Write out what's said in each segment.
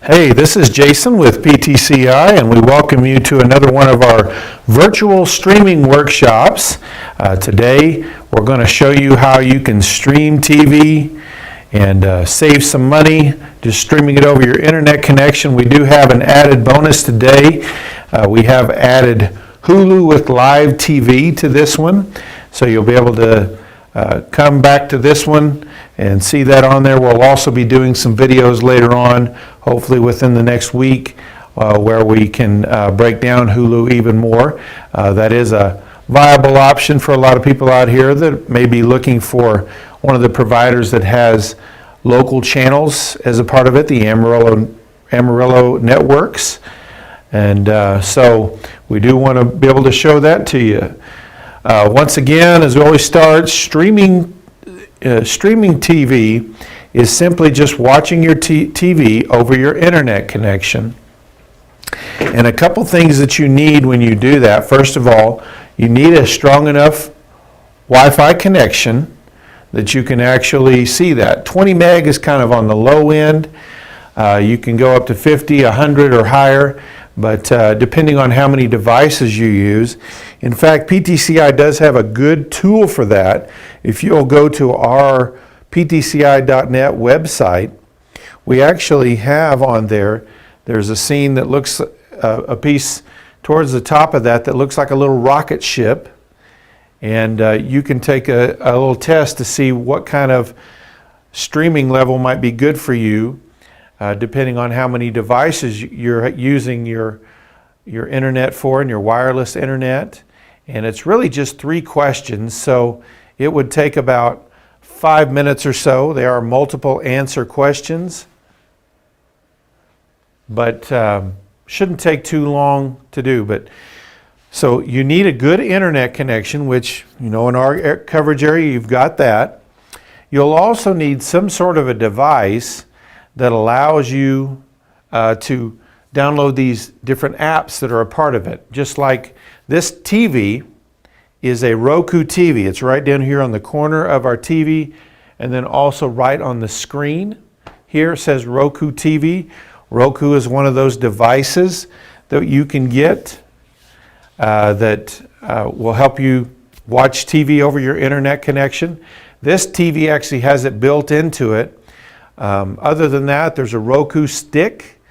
Hey, this is Jason with PTCI, and we welcome you to another one of our virtual streaming workshops. Today, we're going to show you how you can stream TV and save some money just streaming it over your internet connection. We do have an added bonus today. We have added Hulu with live TV to this one, so you'll be able to come back to this one and see that on there. We'll also be doing some videos later on, hopefully within the next week, where we can break down Hulu even more. That is a viable option for a lot of people out here that may be looking for one of the providers that has local channels as a part of it, the Amarillo networks. And so we do want to be able to show that to you. Once again, as we always start, streaming TV is simply just watching your TV over your internet connection. And a couple things that you need when you do that. First of all, you need a strong enough Wi-Fi connection that you can actually see that. 20 meg is kind of on the low end. You can go up to 50, 100 or higher, but depending on how many devices you use. In fact, PTCI does have a good tool for that. If you'll go to our ptci.net website, we actually have on there's a scene that looks, a piece towards the top of that looks like a little rocket ship. And you can take a little test to see what kind of streaming level might be good for you, depending on how many devices you're using your internet for and your wireless internet. And it's really just 3 questions, so it would take about 5 minutes or so. There are multiple answer questions, but shouldn't take too long to do. But so you need a good internet connection, which, you know, in our coverage area, you've got that. You'll also need some sort of a device that allows you to download these different apps that are a part of it. Just like this TV is a Roku TV. It's right down here on the corner of our TV, and then also right on the screen. Here it says Roku TV. Roku is one of those devices that you can get that will help you watch TV over your internet connection. This TV actually has it built into it. Other than that, there's a Roku stick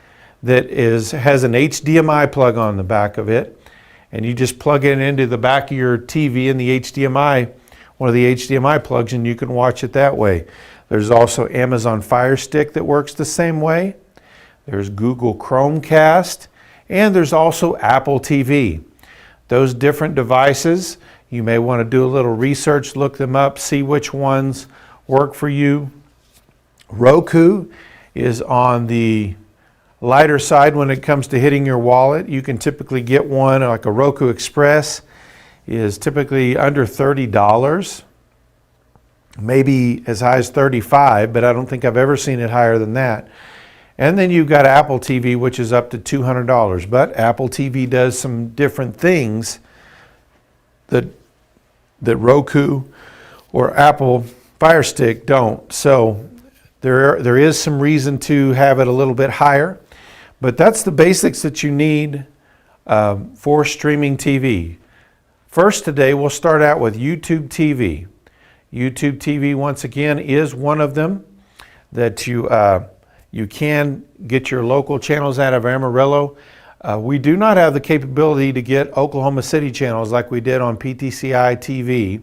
that has an HDMI plug on the back of it, and you just plug it into the back of your TV in the HDMI, one of the HDMI plugs, and you can watch it that way. There's also Amazon Fire Stick that works the same way. There's Google Chromecast, and there's also Apple TV. Those different devices, you may want to do a little research, look them up, see which ones work for you. Roku is on the lighter side when it comes to hitting your wallet. You can typically get one, like a Roku Express, is typically under $30, maybe as high as $35, but I don't think I've ever seen it higher than that. And then you've got Apple TV, which is up to $200, but Apple TV does some different things that Roku or Apple Fire Stick don't. So there is some reason to have it a little bit higher, but that's the basics that you need for streaming TV. First today, we'll start out with YouTube TV. YouTube TV, once again, is one of them that you can get your local channels out of Amarillo. We do not have the capability to get Oklahoma City channels like we did on PTCI TV.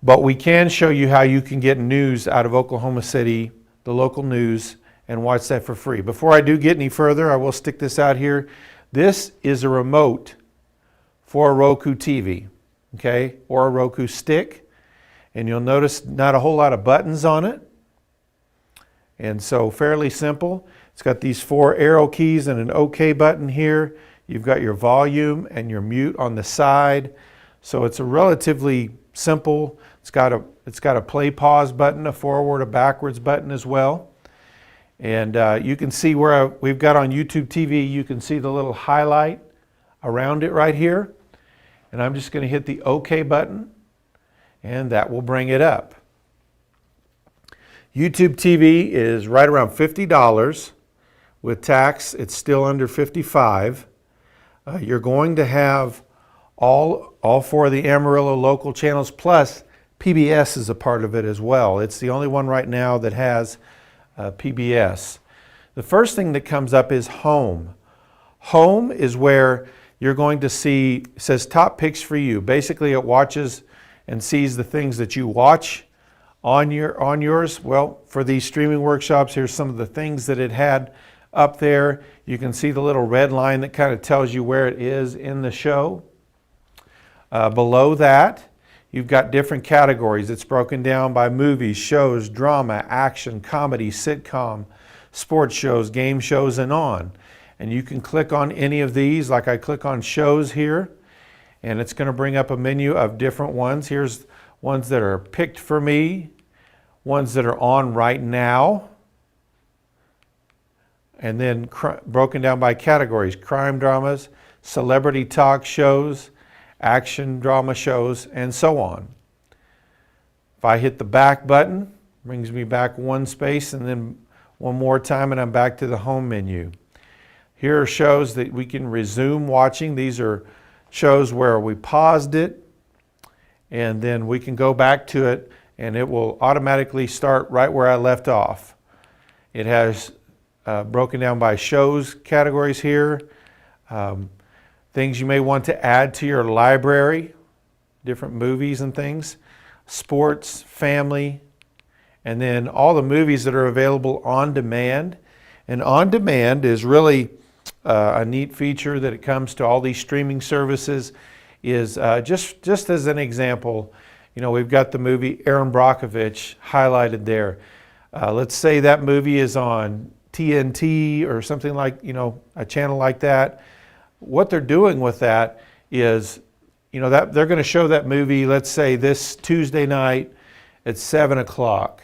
But we can show you how you can get news out of Oklahoma City, the local news, and watch that for free. Before I do get any further, I will stick this out here. This is a remote for a Roku TV, okay, or a Roku stick. And you'll notice not a whole lot of buttons on it. And so fairly simple. It's got these 4 arrow keys and an OK button here. You've got your volume and your mute on the side. So it's a relatively simple. It's got a play pause button, a forward, a backwards button as well. And you can see where we've got on YouTube TV, you can see the little highlight around it right here. And I'm just going to hit the OK button, and that will bring it up. YouTube TV is right around $50. With tax, it's still under $55. You're going to have all four of the Amarillo local channels, plus PBS is a part of it as well. It's the only one right now that has PBS. The first thing that comes up is home. Home is where you're going to see, it says top picks for you. Basically, it watches and sees the things that you watch on yours. Well, for these streaming workshops, here's some of the things that it had up there. You can see the little red line that kind of tells you where it is in the show. Below that, you've got different categories. It's broken down by movies, shows, drama, action, comedy, sitcom, sports shows, game shows, and on. And you can click on any of these, like I click on shows here, and it's going to bring up a menu of different ones. Here's ones that are picked for me, ones that are on right now, and then broken down by categories: crime dramas, celebrity talk shows, action drama shows, and so on. If I hit the back button, it brings me back one space, and then one more time, and I'm back to the home menu. Here are shows that we can resume watching. These are shows where we paused it, and then we can go back to it, and it will automatically start right where I left off. It has broken down by shows categories here, things you may want to add to your library, different movies and things, sports, family, and then all the movies that are available on demand. And on demand is really a neat feature that it comes to all these streaming services. Is just as an example, you know, we've got the movie Aaron Brockovich highlighted there. Let's say that movie is on TNT or something like, you know, a channel like that. What they're doing with that is, you know, that they're going to show that movie, let's say this Tuesday night at 7 o'clock.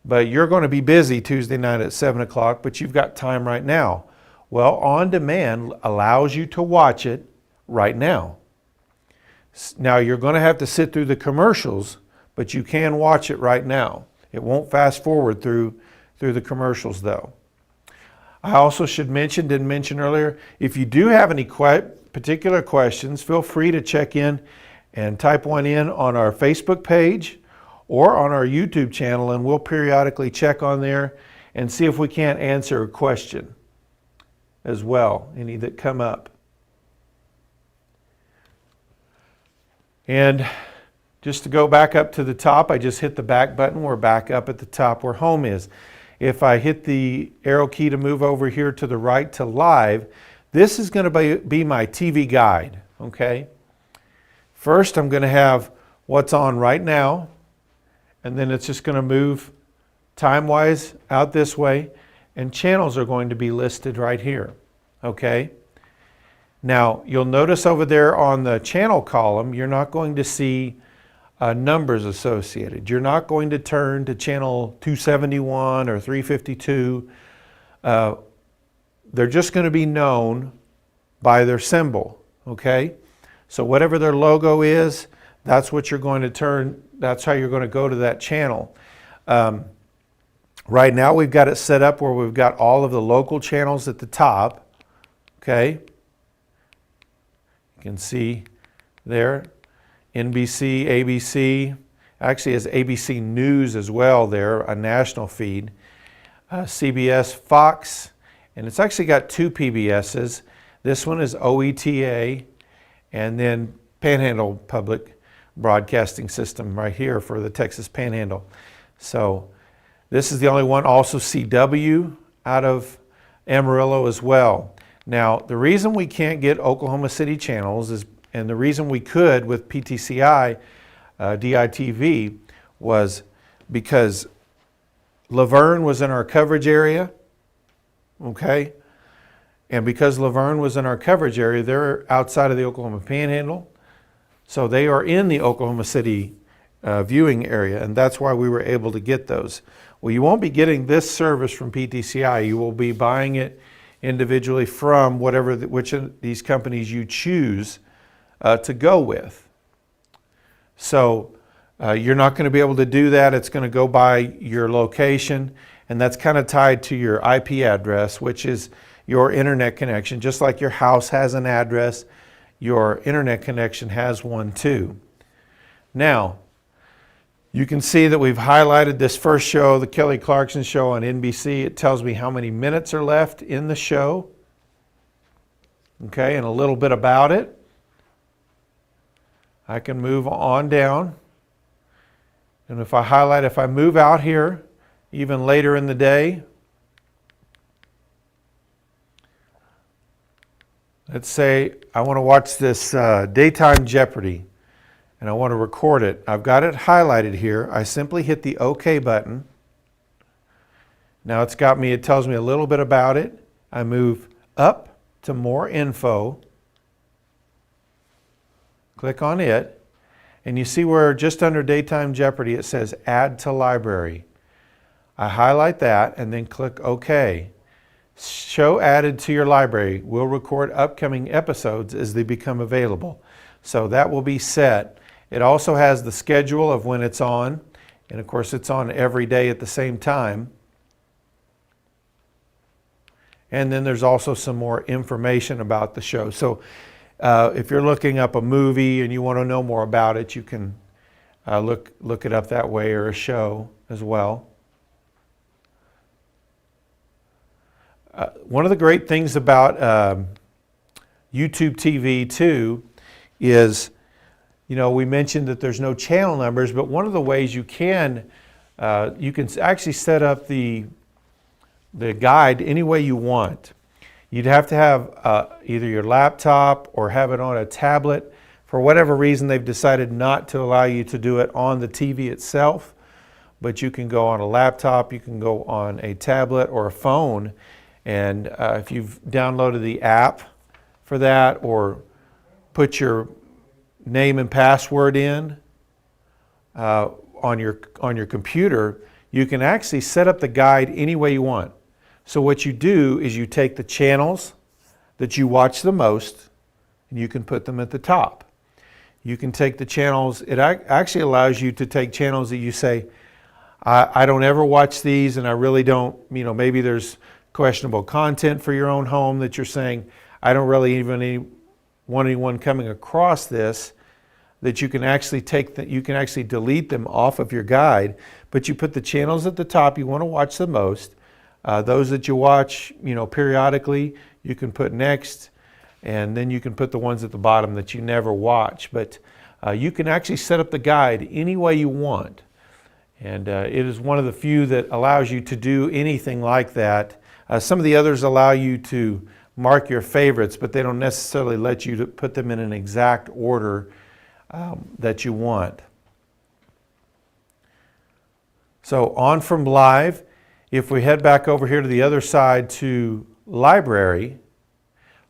But you're going to be busy Tuesday night at 7 o'clock, but you've got time right now. Well, on demand allows you to watch it right now. Now, you're going to have to sit through the commercials, but you can watch it right now. It won't fast forward through the commercials, though. I also should mention, didn't mention earlier, if you do have any particular questions, feel free to check in and type one in on our Facebook page or on our YouTube channel, and we'll periodically check on there and see if we can't answer a question as well, any that come up. And just to go back up to the top, I just hit the back button. We're back up at the top where home is. If I hit the arrow key to move over here to the right to live, this is going to be my TV guide, okay? First, I'm going to have what's on right now, and then it's just going to move time-wise out this way, and channels are going to be listed right here, okay? Now, you'll notice over there on the channel column, you're not going to see numbers associated. You're not going to turn to channel 271 or 352. They're just going to be known by their symbol, okay? So whatever their logo is, that's what you're going to turn, that's how you're going to go to that channel. Right now we've got it set up where we've got all of the local channels at the top, okay? You can see there, NBC, ABC, actually has ABC News as well there, a national feed, CBS, Fox, and it's actually got two PBSs. This one is OETA, and then Panhandle Public Broadcasting System right here for the Texas Panhandle. So this is the only one. Also CW out of Amarillo as well. Now, the reason we can't get Oklahoma City channels is, and the reason we could with PTCI, DITV, was because Laverne was in our coverage area, okay? And because Laverne was in our coverage area, they're outside of the Oklahoma Panhandle, so they are in the Oklahoma City viewing area, and that's why we were able to get those. Well, you won't be getting this service from PTCI. You will be buying it individually from which of these companies you choose to go with. So You're not going to be able to do that. It's going to go by your location, and that's kind of tied to your IP address, which is your internet connection. Just like your house has an address, your internet connection has one too. Now, you can see that we've highlighted this first show, the Kelly Clarkson Show on NBC. It tells me how many minutes are left in the show, okay, and a little bit about it. I can move on down. And if I move out here, even later in the day, let's say I want to watch this Daytime Jeopardy, and I want to record it. I've got it highlighted here. I simply hit the OK button. Now it tells me a little bit about it. I move up to more info, click on it, and you see where just under Daytime Jeopardy it says Add to Library. I highlight that and then click OK. Show added to your library will record upcoming episodes as they become available. So that will be set. It also has the schedule of when it's on, and of course it's on every day at the same time. And then there's also some more information about the show. So if you're looking up a movie and you want to know more about it, you can look it up that way, or a show as well. One of the great things about YouTube TV too is, we mentioned that there's no channel numbers, but one of the ways you can actually set up the guide any way you want. You'd have to have either your laptop or have it on a tablet. For whatever reason, they've decided not to allow you to do it on the TV itself, but you can go on a laptop, you can go on a tablet or a phone, and if you've downloaded the app for that, or put your name and password in on your computer, you can actually set up the guide any way you want. So what you do is you take the channels that you watch the most, and you can put them at the top. You can take the channels, it actually allows you to take channels that you say, I don't ever watch these, and I really don't, maybe there's questionable content for your own home that you're saying, I don't really even want anyone coming across this, that you can actually delete them off of your guide, but you put the channels at the top you want to watch the most. Those that you watch, periodically, you can put next, and then you can put the ones at the bottom that you never watch. But you can actually set up the guide any way you want. And it is one of the few that allows you to do anything like that. Some of the others allow you to mark your favorites, but they don't necessarily let you to put them in an exact order that you want. So on from live, if we head back over here to the other side to library,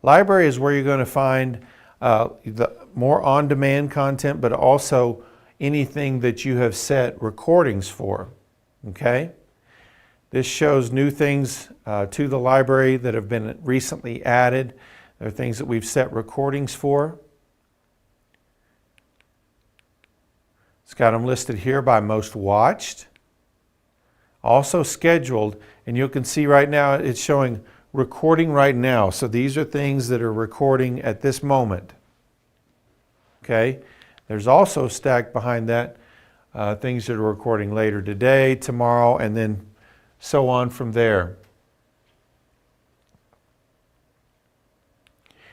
library is where you're going to find the more on-demand content, but also anything that you have set recordings for, okay? This shows new things to the library that have been recently added. There are things that we've set recordings for. It's got them listed here by most watched. Also scheduled, and you can see right now it's showing recording right now. So these are things that are recording at this moment. Okay? There's also stacked behind that things that are recording later today, tomorrow, and then so on from there.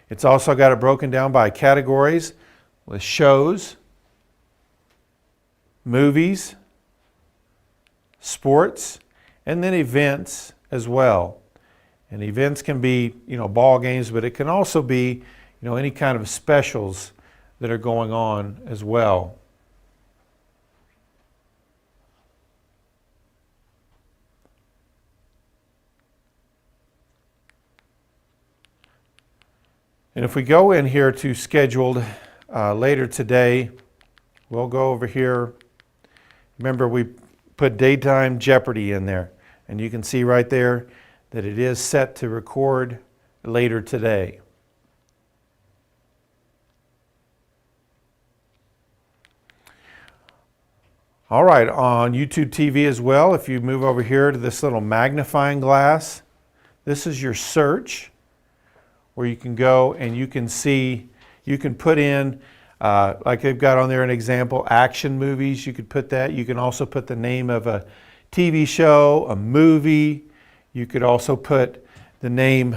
It's also got it broken down by categories with shows, movies, sports, and then events as well. And events can be, ball games, but it can also be, any kind of specials that are going on as well. And if we go in here to scheduled later today, we'll go over here. Remember, we put Daytime Jeopardy in there, and you can see right there that it is set to record later today. All right, on YouTube TV as well, if you move over here to this little magnifying glass, this is your search, where you can go and you can see, you can put in, like they've got on there an example, action movies, you could put that. You can also put the name of a TV show, a movie. You could also put the name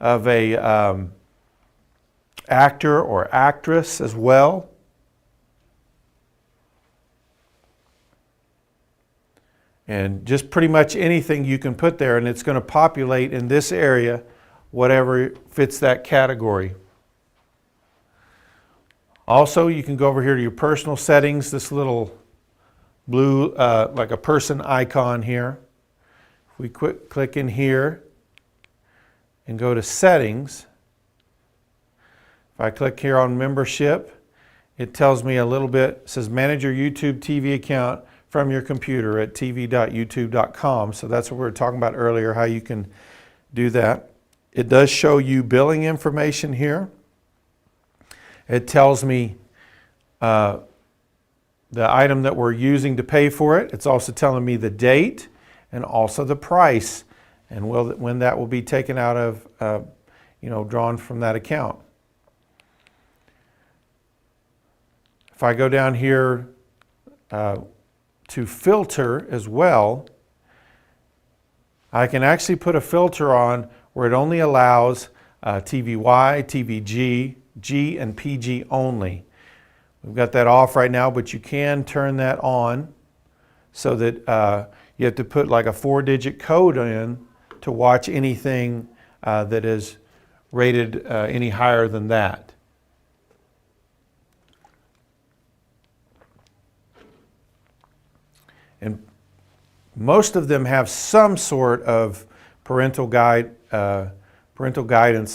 of a actor or actress as well. And just pretty much anything you can put there, and it's going to populate in this area whatever fits that category. Also, you can go over here to your personal settings, this little blue, like a person icon here. If we click in here and go to settings, if I click here on membership, it tells me a little bit, it says manage your YouTube TV account from your computer at tv.youtube.com. So that's what we were talking about earlier, how you can do that. It does show you billing information here. It tells me the item that we're using to pay for it. It's also telling me the date and also the price and when that will be taken out of, drawn from that account. If I go down here to filter as well, I can actually put a filter on where it only allows TVY, TVG, G, and PG only. We've got that off right now, but you can turn that on so that you have to put like a 4-digit code in to watch anything that is rated any higher than that. And most of them have some sort of parental guidance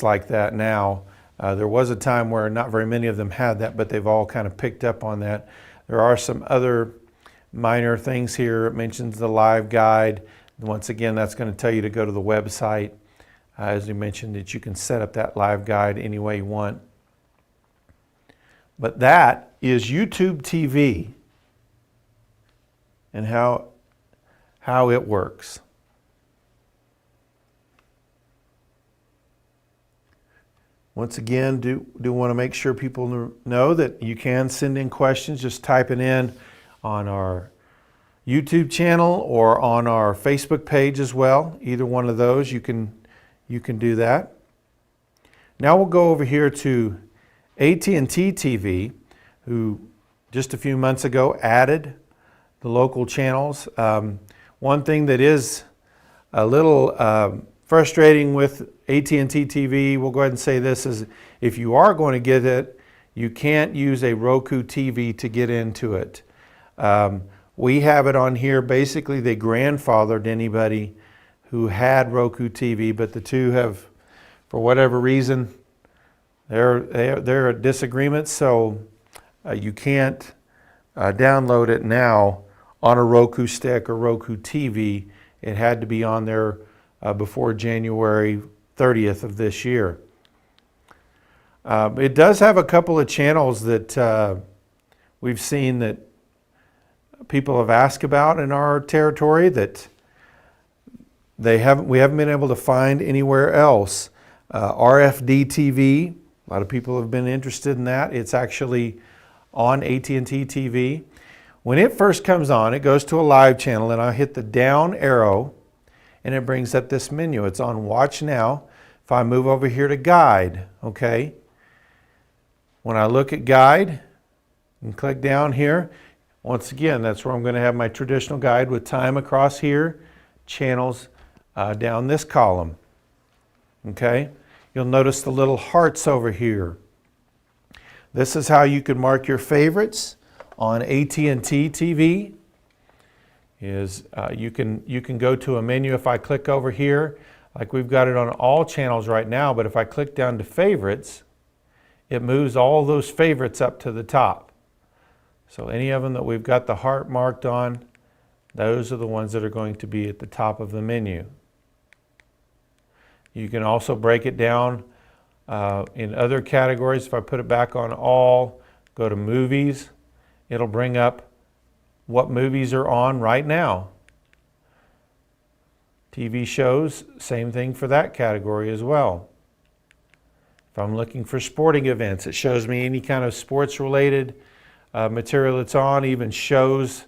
like that now. There was a time where not very many of them had that, but they've all kind of picked up on that. There are some other minor things here. It mentions the live guide. Once again, that's going to tell you to go to the website. As you mentioned, that you can set up that live guide any way you want. But that is YouTube TV and how it works. Once again, do want to make sure people know that you can send in questions. Just type it in on our YouTube channel or on our Facebook page as well. Either one of those, you can do that. Now we'll go over here to AT&T TV, who just a few months ago added the local channels. One thing that is a little frustrating with AT&T TV, we'll go ahead and say this, is if you are going to get it, you can't use a Roku TV to get into it. We have it on here. Basically, they grandfathered anybody who had Roku TV, but the two have, for whatever reason, they're at disagreement, so you can't download it now on a Roku stick or Roku TV. It had to be on there before January 30th of this year. It does have a couple of channels that we've seen that people have asked about in our territory that we haven't been able to find anywhere else. RFD TV, a lot of people have been interested in that. It's actually on AT&T TV. When it first comes on, it goes to a live channel, and I hit the down arrow, and it brings up this menu. It's on Watch Now. If I move over here to Guide, okay, when I look at Guide and click down here, once again, that's where I'm going to have my traditional guide with time across here, channels down this column, okay? You'll notice the little hearts over here. This is how you can mark your favorites on AT&T TV. You can go to a menu. If I click over here, like we've got it on all channels right now, but if I click down to favorites, it moves all those favorites up to the top. So any of them that we've got the heart marked on, those are the ones that are going to be at the top of the menu. You can also break it down in other categories. If I put it back on all, go to movies, it'll bring up what movies are on right now. TV shows, same thing for that category as well. If I'm looking for sporting events, it shows me any kind of sports-related material that's on, even shows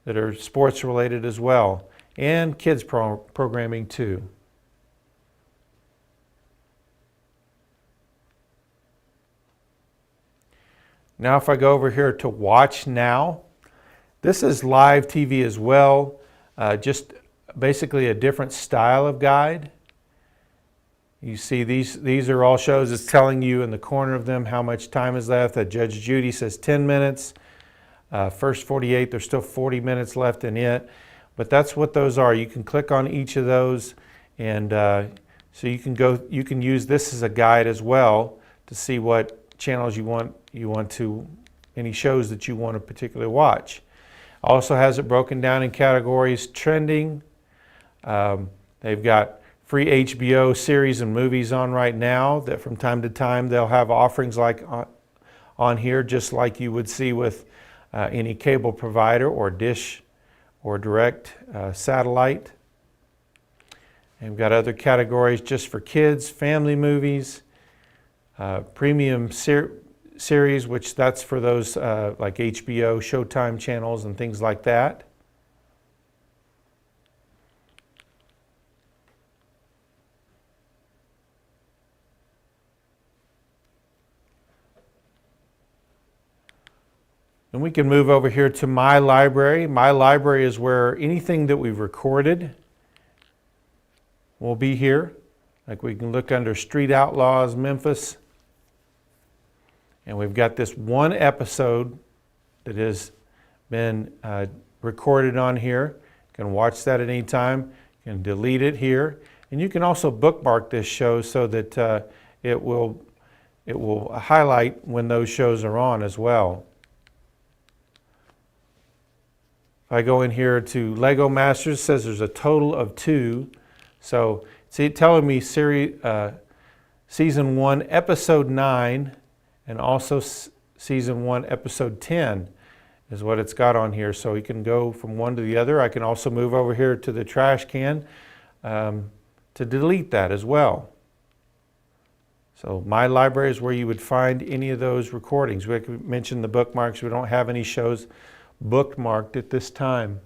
that are sports-related as well, and kids programming too. Now if I go over here to Watch Now, this is live TV as well, just basically a different style of guide. You see these are all shows. It's telling you in the corner of them how much time is left. That Judge Judy says 10 minutes. First 48, there's still 40 minutes left in it. But that's what those are. You can click on each of those, and so you can use this as a guide as well to see what channels you want to, any shows that you want to particularly watch. Also has it broken down in categories: trending. They've got free HBO series and movies on right now that from time to time they'll have offerings like on here, just like you would see with any cable provider or dish or direct satellite. And we've got other categories just for kids, family movies, premium series, which that's for those like HBO, Showtime channels and things like that. And we can move over here to My Library. My Library is where anything that we've recorded will be here. Like we can look under Street Outlaws, Memphis. And we've got this one episode that has been recorded on here. You can watch that at any time. You can delete it here. And you can also bookmark this show so that it will highlight when those shows are on as well. If I go in here to Lego Masters, it says there's a total of 2. So see, telling me season 1, episode 9, and also season 1, episode 10 is what it's got on here. So you can go from one to the other. I can also move over here to the trash can to delete that as well. So My Library is where you would find any of those recordings. We mentioned the bookmarks. We don't have any shows bookmarked at this time.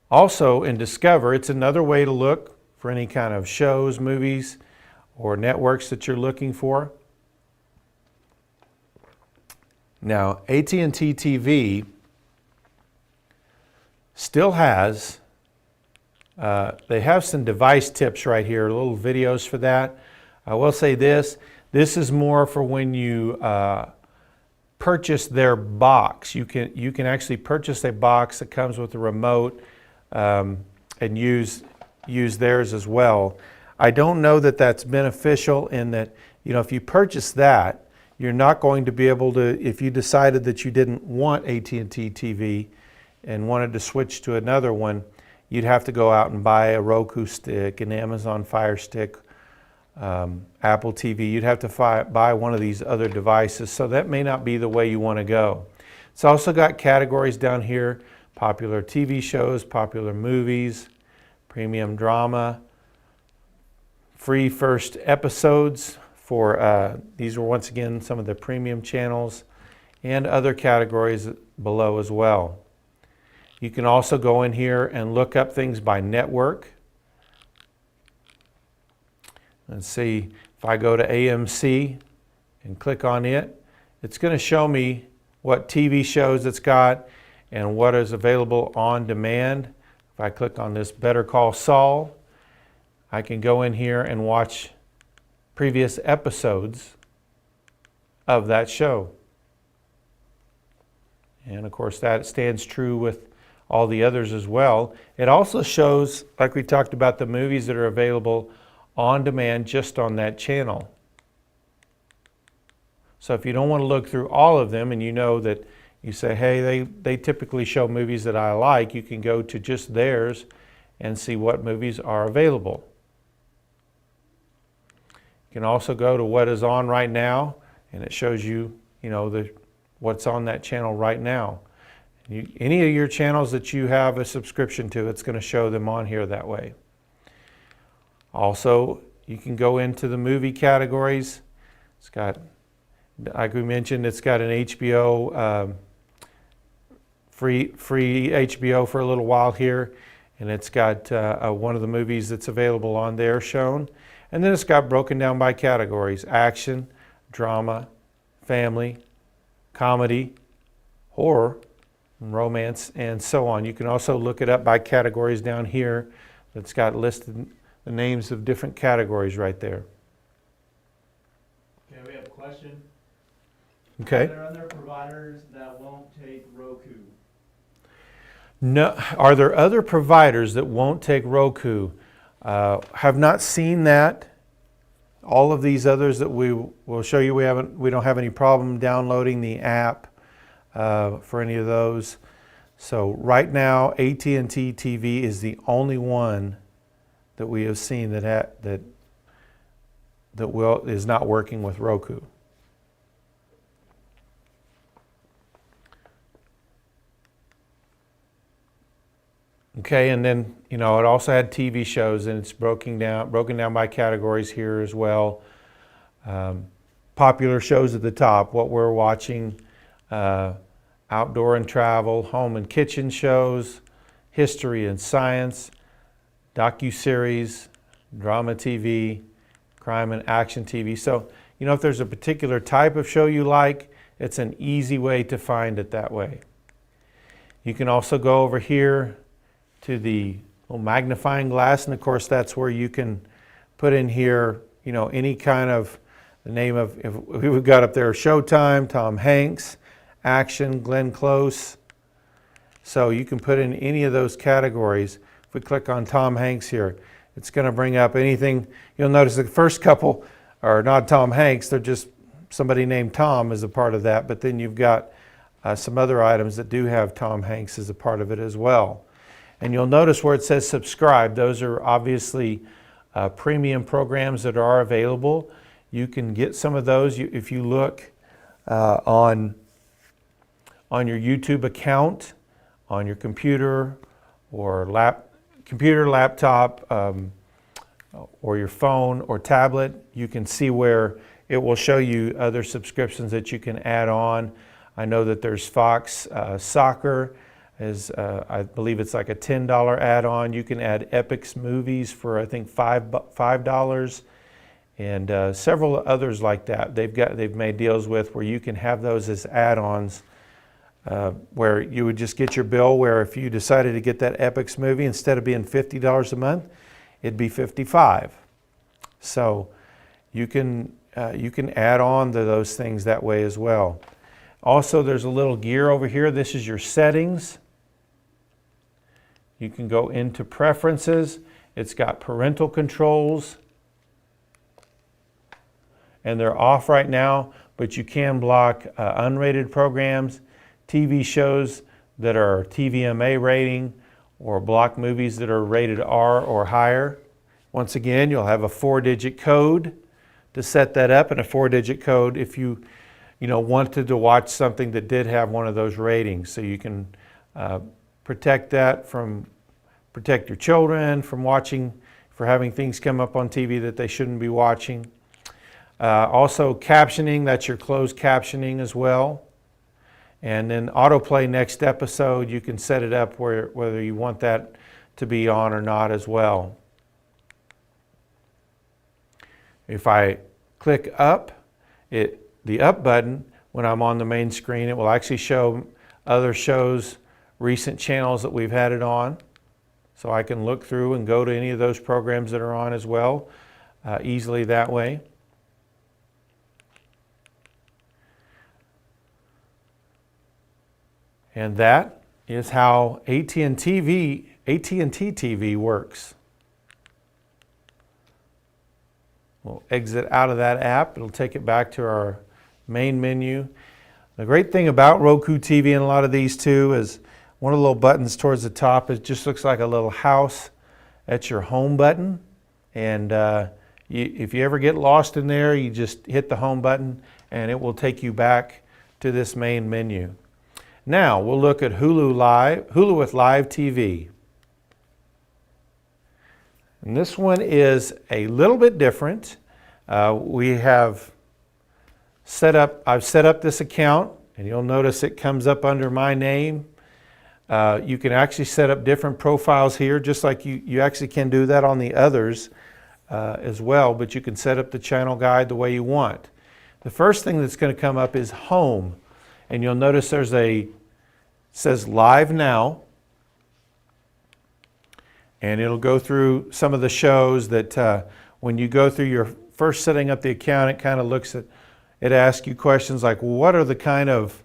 Also in Discover, it's another way to look for any kind of shows, movies, or networks that you're looking for. Now, AT&T TV still has, they have some device tips right here, little videos for that. I will say this is more for when you purchase their box. You can actually purchase a box that comes with a remote and use theirs as well. I don't know that that's beneficial in that, if you purchase that, you're not going to be able to, if you decided that you didn't want AT&T TV and wanted to switch to another one, you'd have to go out and buy a Roku stick, an Amazon Fire Stick, Apple TV. You'd have to buy one of these other devices, so that may not be the way you want to go. It's also got categories down here: popular TV shows, popular movies, premium drama, free first episodes for, these are once again some of the premium channels, and other categories below as well. You can also go in here and look up things by network. Let's see, if I go to AMC and click on it, it's going to show me what TV shows it's got and what is available on demand. If I click on this Better Call Saul, I can go in here and watch previous episodes of that show. And of course that stands true with all the others as well. It also shows, like we talked about, the movies that are available on demand just on that channel. So if you don't want to look through all of them and you know that you say, hey, they typically show movies that I like, you can go to just theirs and see what movies are available. You can also go to what is on right now, and it shows you, the what's on that channel right now. Any of your channels that you have a subscription to, it's going to show them on here that way. Also, you can go into the movie categories. It's got, like we mentioned, it's got an HBO, free HBO for a little while here, and it's got one of the movies that's available on there shown. And then it's got broken down by categories: action, drama, family, comedy, horror, romance, and so on. You can also look it up by categories down here. That's got listed the names of different categories right there. Okay, we have a question. Okay. Are there other providers that won't take Roku? No, are there other providers that won't take Roku? Have not seen that. All of these others that we will show you, we don't have any problem downloading the app for any of those. So right now, AT&T TV is the only one that we have seen that is not working with Roku. Okay, and then it also had TV shows, and it's broken down by categories here as well. Popular shows at the top, what we're watching, outdoor and travel, home and kitchen shows, history and science, docuseries, drama TV, crime and action TV. So, if there's a particular type of show you like, it's an easy way to find it that way. You can also go over here to the little magnifying glass, and of course that's where you can put in here, any kind of the name of, if we've got up there Showtime, Tom Hanks, action, Glenn Close. So you can put in any of those categories. If we click on Tom Hanks here, it's going to bring up anything. You'll notice the first couple are not Tom Hanks, they're just somebody named Tom as a part of that, but then you've got some other items that do have Tom Hanks as a part of it as well. And you'll notice where it says subscribe, those are obviously premium programs that are available. You can get some of those if you look on your YouTube account, on your computer or laptop, or your phone or tablet. You can see where it will show you other subscriptions that you can add on. I know that there's Fox Soccer. I believe it's like a $10 add-on. You can add Epix movies for I think $5, and several others like that. They've made deals with where you can have those as add-ons, where you would just get your bill. Where if you decided to get that Epix movie, instead of being $50 a month, it'd be $55. So you can add on to those things that way as well. Also, there's a little gear over here. This is your settings. You can go into preferences. It's got parental controls, and they're off right now, but you can block unrated programs, TV shows that are TVMA rating, or block movies that are rated R or higher. Once again, you'll have a 4-digit code to set that up, and a 4-digit code if you wanted to watch something that did have one of those ratings. So you can protect your children from having things come up on TV that they shouldn't be watching. Also captioning, that's your closed captioning as well. And then autoplay next episode, you can set it up whether you want that to be on or not as well. If I click up, the up button, when I'm on the main screen, it will actually show other shows, recent channels that we've had it on. So I can look through and go to any of those programs that are on as well, easily that way. And that is how AT&T TV works. We'll exit out of that app. It'll take it back to our main menu. The great thing about Roku TV and a lot of these too is one of the little buttons towards the top, it just looks like a little house. That's your home button. And if you ever get lost in there, you just hit the home button and it will take you back to this main menu. Now we'll look at Hulu with Live TV. And this one is a little bit different. I've set up this account, and you'll notice it comes up under my name. You can actually set up different profiles here, just like you actually can do that on the others as well, but you can set up the channel guide the way you want. The first thing that's going to come up is Home, and you'll notice says Live Now, and it'll go through some of the shows that when you go through your first setting up the account, it kind of it asks you questions like, what are the kind of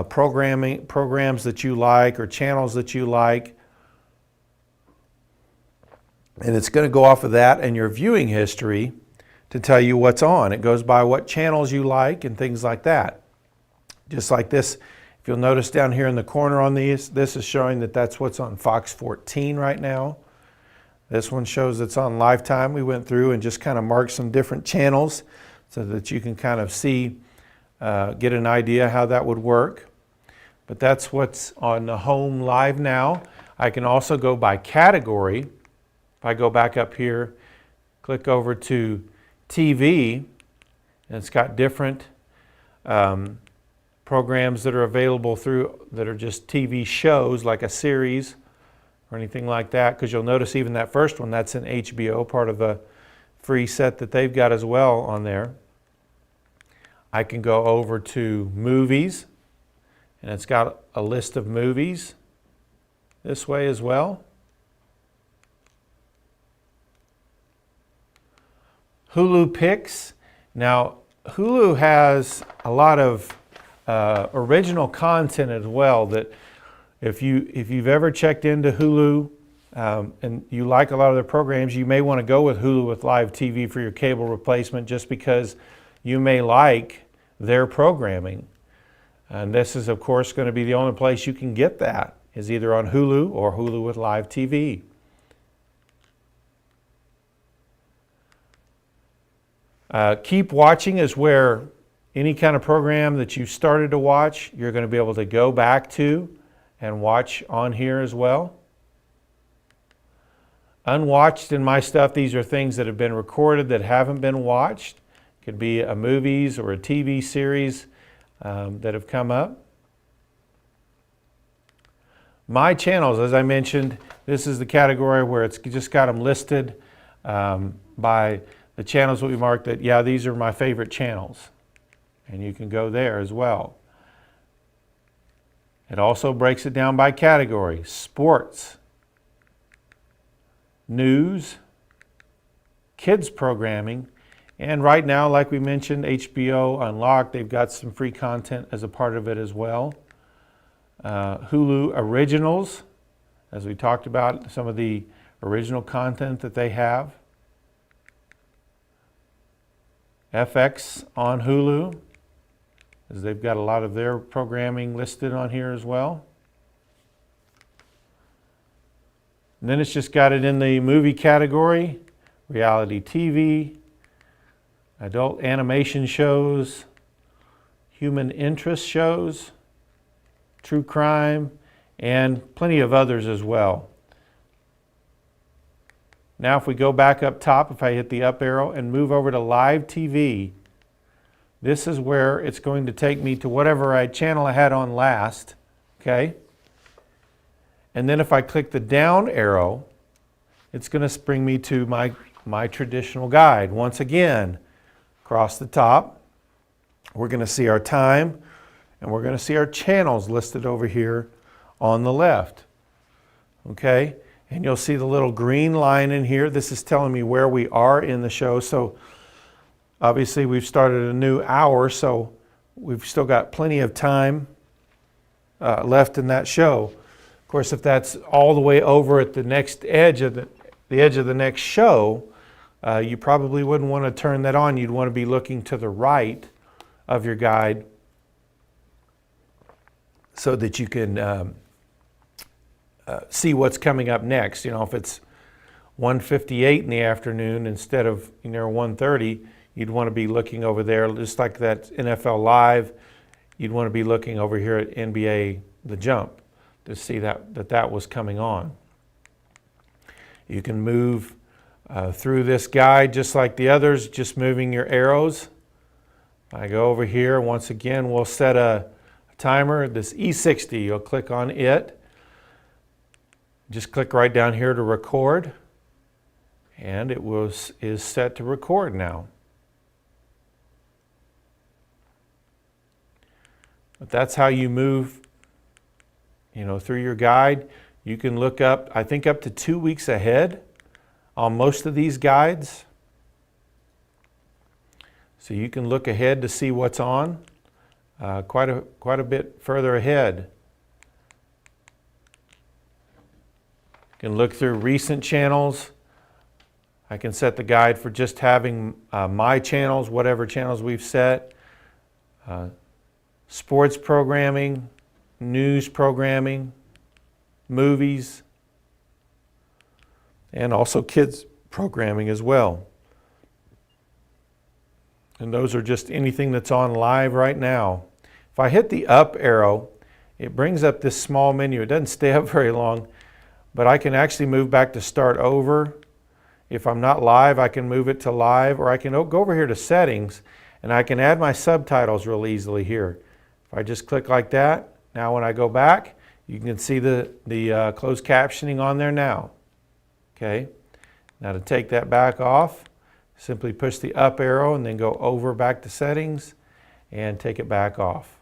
programs that you like or channels that you like, and it's going to go off of that and your viewing history to tell you what's on. It goes by what channels you like and things like that. Just like this, if you'll notice down here in the corner on these, this is showing that that's what's on Fox 14 right now. This one shows it's on Lifetime. We went through and just kind of marked some different channels so that you can kind of see, get an idea how that would work. But that's what's on the Home Live Now. I can also go by category. If I go back up here, click over to TV, and it's got different programs that are available that are just TV shows, like a series or anything like that, because you'll notice even that first one, that's an HBO, part of a free set that they've got as well on there. I can go over to Movies, and it's got a list of movies this way as well. Hulu Picks. Now, Hulu has a lot of original content as well, that if you've ever checked into Hulu and you like a lot of their programs, you may want to go with Hulu with Live TV for your cable replacement, just because you may like their programming. And this is, of course, going to be the only place you can get that, is either on Hulu or Hulu with Live TV. Keep watching is where any kind of program that you started to watch, you're going to be able to go back to and watch on here as well. Unwatched in my stuff, these are things that have been recorded that haven't been watched. Could be a movies or a TV series that have come up. My channels, as I mentioned, this is the category where it's just got them listed by the channels that we marked that, yeah, these are my favorite channels. And you can go there as well. It also breaks it down by category: sports, news, kids programming, and right now, like we mentioned, HBO Unlocked, they've got some free content as a part of it as well. Hulu Originals, as we talked about, some of the original content that they have. FX on Hulu, as they've got a lot of their programming listed on here as well. And then it's just got it in the movie category: reality TV, adult animation shows, human interest shows, true crime, and plenty of others as well. Now if we go back up top, if I hit the up arrow and move over to Live TV, this is where it's going to take me to whatever channel I had on last, okay? And then if I click the down arrow, it's going to bring me to my traditional guide. Once again, across the top, we're going to see our time, and we're going to see our channels listed over here on the left, okay? And you'll see the little green line in here. This is telling me where we are in the show. So obviously we've started a new hour, so we've still got plenty of time left in that show. Of course, if that's all the way over at the next edge of the edge of the next show, you probably wouldn't want to turn that on. You'd want to be looking to the right of your guide so that you can see what's coming up next. You know, if it's 1:58 in the afternoon instead of 1:30, you'd want to be looking over there, just like that NFL Live. you'd want to be looking over here at NBA The Jump to see that was coming on. You can move through this guide just like the others, just moving your arrows. I go over here, once again, we'll set a timer. This E60, you'll click on it. Just click right down here to record, and it is set to record now. But that's how you move, through your guide. You can look up, I think, up to 2 weeks ahead on most of these guides. So you can look ahead to see what's on quite a bit further ahead. You can look through recent channels. I can set the guide for just having my channels, whatever channels we've set. Sports programming, news programming, movies, and also kids programming as well. And those are just anything that's on live right now. If I hit the up arrow, it brings up this small menu. It doesn't stay up very long, but I can actually move back to start over. If I'm not live, I can move it to live, or I can go over here to settings, and I can add my subtitles real easily here. If I just click like that, now when I go back, you can see the closed captioning on there now. Okay, now to take that back off, simply push the up arrow and then go over back to settings and take it back off.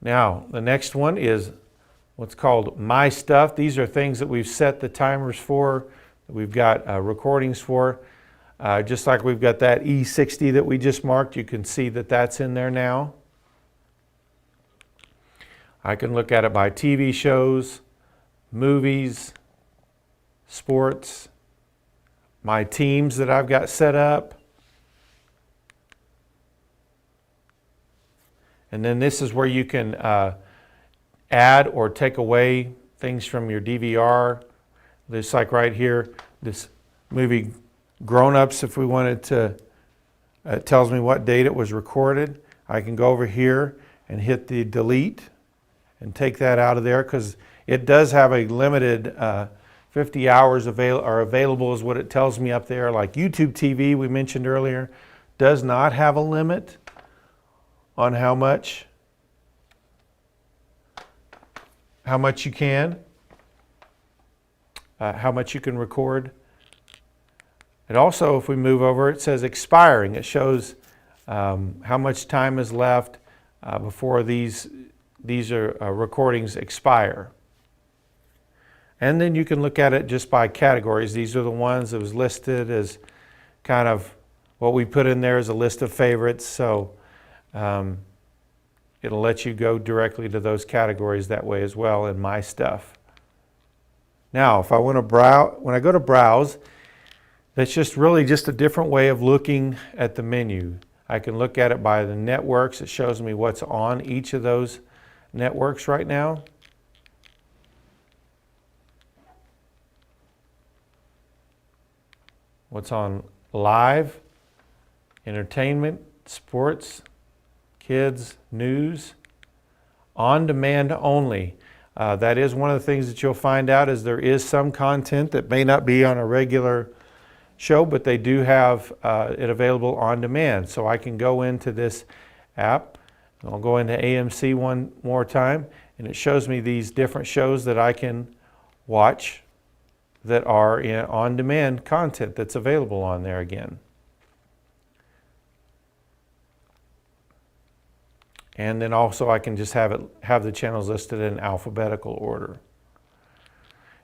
Now, the next one is what's called My Stuff. These are things that we've set the timers for, that we've got recordings for. Just like we've got that E60 that we just marked, you can see that that's in there now. I can look at it by TV shows, movies, sports, my teams that I've got set up. And then this is where you can add or take away things from your DVR. Just like right here, this movie Grown Ups, if we wanted to, it tells me what date it was recorded. I can go over here and hit the delete and take that out of there, because it does have a limited 50 hours are available is what it tells me up there. Like YouTube TV, we mentioned earlier, does not have a limit on how much you can, how much you can record. It also, if we move over, it says expiring. It shows how much time is left before these recordings expire. And then you can look at it just by categories. These are the ones that was listed as kind of what we put in there as a list of favorites. So it'll let you go directly to those categories that way as well in My Stuff. Now, if I want to browse, when I go to browse, that's just really just a different way of looking at the menu. I can look at it by the networks. It shows me what's on each of those networks right now. What's on live, entertainment, sports, kids, news, on demand only. That is one of the things that you'll find out, is there is some content that may not be on a regular show, but they do have it available on demand. So I can go into this app, and I'll go into AMC one more time, and it shows me these different shows that I can watch that are in on-demand content that's available on there again. And then also I can just have the channels listed in alphabetical order.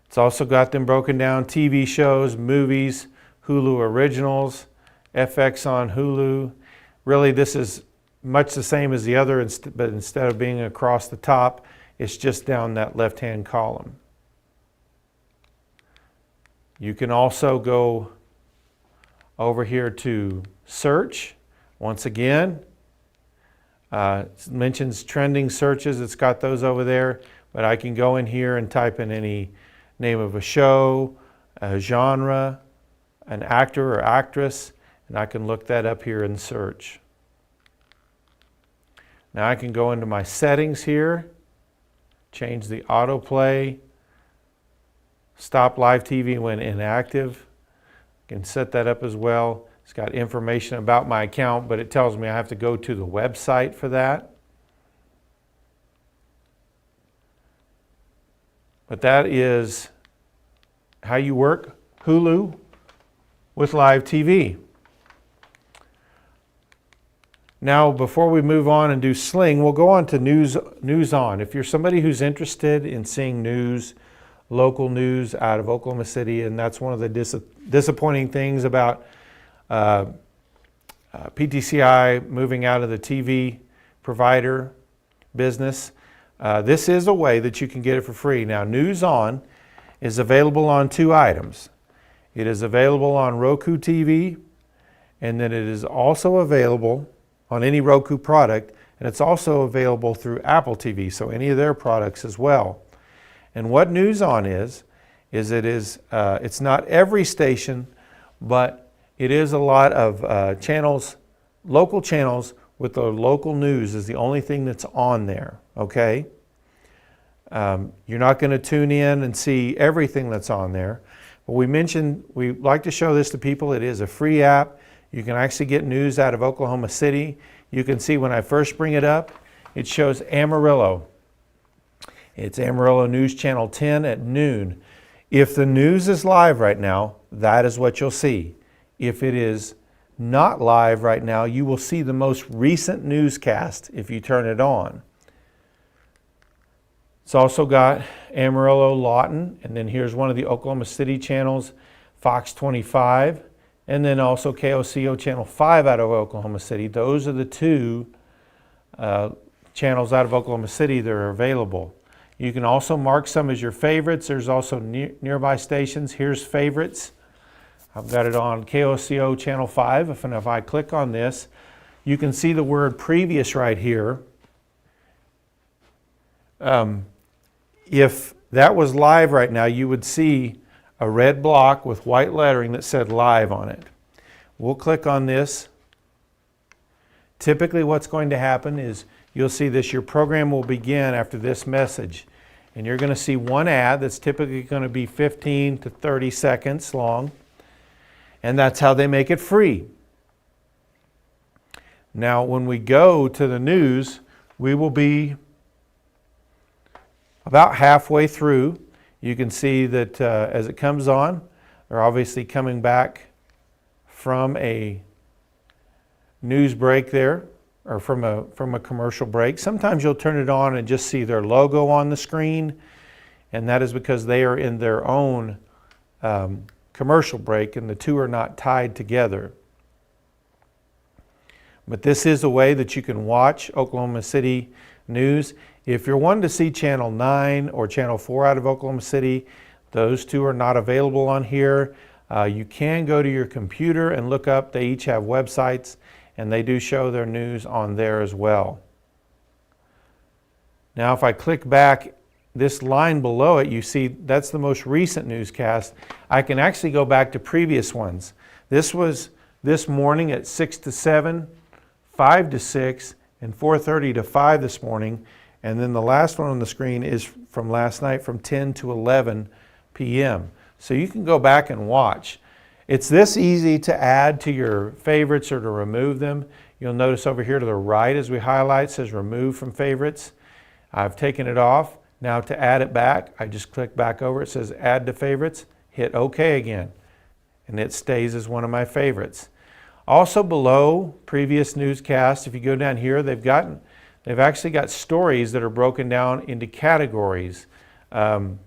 It's also got them broken down: TV shows, movies, Hulu originals, FX on Hulu. Really, this is much the same as the other, but instead of being across the top, it's just down that left-hand column. You can also go over here to search. Once again, it mentions trending searches. It's got those over there, but I can go in here and type in any name of a show, a genre, an actor or actress, and I can look that up here in search. Now I can go into my settings here, change the autoplay, stop live TV when inactive. I can set that up as well. It's got information about my account, but it tells me I have to go to the website for that. But that is how you work Hulu with live TV. Now, before we move on and do Sling, we'll go on to News On. If you're somebody who's interested in seeing news, local news out of Oklahoma City, and that's one of the disappointing things about PTCI moving out of the TV provider business, this is a way that you can get it for free. Now, News On is available on 2 items. It is available on Roku TV, and then it is also available on any Roku product, and it's also available through Apple TV, so any of their products as well. And what News On is it's not every station, but it is a lot of channels, local channels with the local news is the only thing that's on there, okay? You're not going to tune in and see everything that's on there. But we like to show this to people. It is a free app. You can actually get news out of Oklahoma City. You can see when I first bring it up, it shows Amarillo. It's Amarillo News Channel 10 at noon. If the news is live right now, that is what you'll see. If it is not live right now, you will see the most recent newscast if you turn it on. It's also got Amarillo, Lawton, and then here's one of the Oklahoma City channels, Fox 25, and then also KOCO Channel 5 out of Oklahoma City. Those are the 2 channels out of Oklahoma City that are available. You can also mark some as your favorites. There's also nearby stations. Here's favorites. I've got it on KOCO Channel 5. If I click on this, you can see the word previous right here. If that was live right now, you would see a red block with white lettering that said live on it. We'll click on this. Typically what's going to happen is you'll see this, your program will begin after this message. And you're going to see one ad that's typically going to be 15 to 30 seconds long. And that's how they make it free. Now, when we go to the news, we will be about halfway through. You can see that as it comes on, they're obviously coming back from a news break there, or from a commercial break. Sometimes you'll turn it on and just see their logo on the screen, and that is because they are in their own commercial break, and the 2 are not tied together. But this is a way that you can watch Oklahoma City news. If you're wanting to see Channel 9 or Channel 4 out of Oklahoma City, those 2 are not available on here. You can go to your computer and look up. They each have websites, and they do show their news on there as well. Now, if I click back, this line below it, you see that's the most recent newscast. I can actually go back to previous ones. This was this morning at 6 to 7, 5 to 6, and 4:30 to 5 this morning. And then the last one on the screen is from last night from 10 to 11 p.m. So you can go back and watch. It's this easy to add to your favorites or to remove them. You'll notice over here to the right as we highlight, it says remove from favorites. I've taken it off. Now to add it back, I just click back over. It says add to favorites, hit OK again, and it stays as one of my favorites. Also below previous newscasts, if you go down here, they've actually got stories that are broken down into categories, broken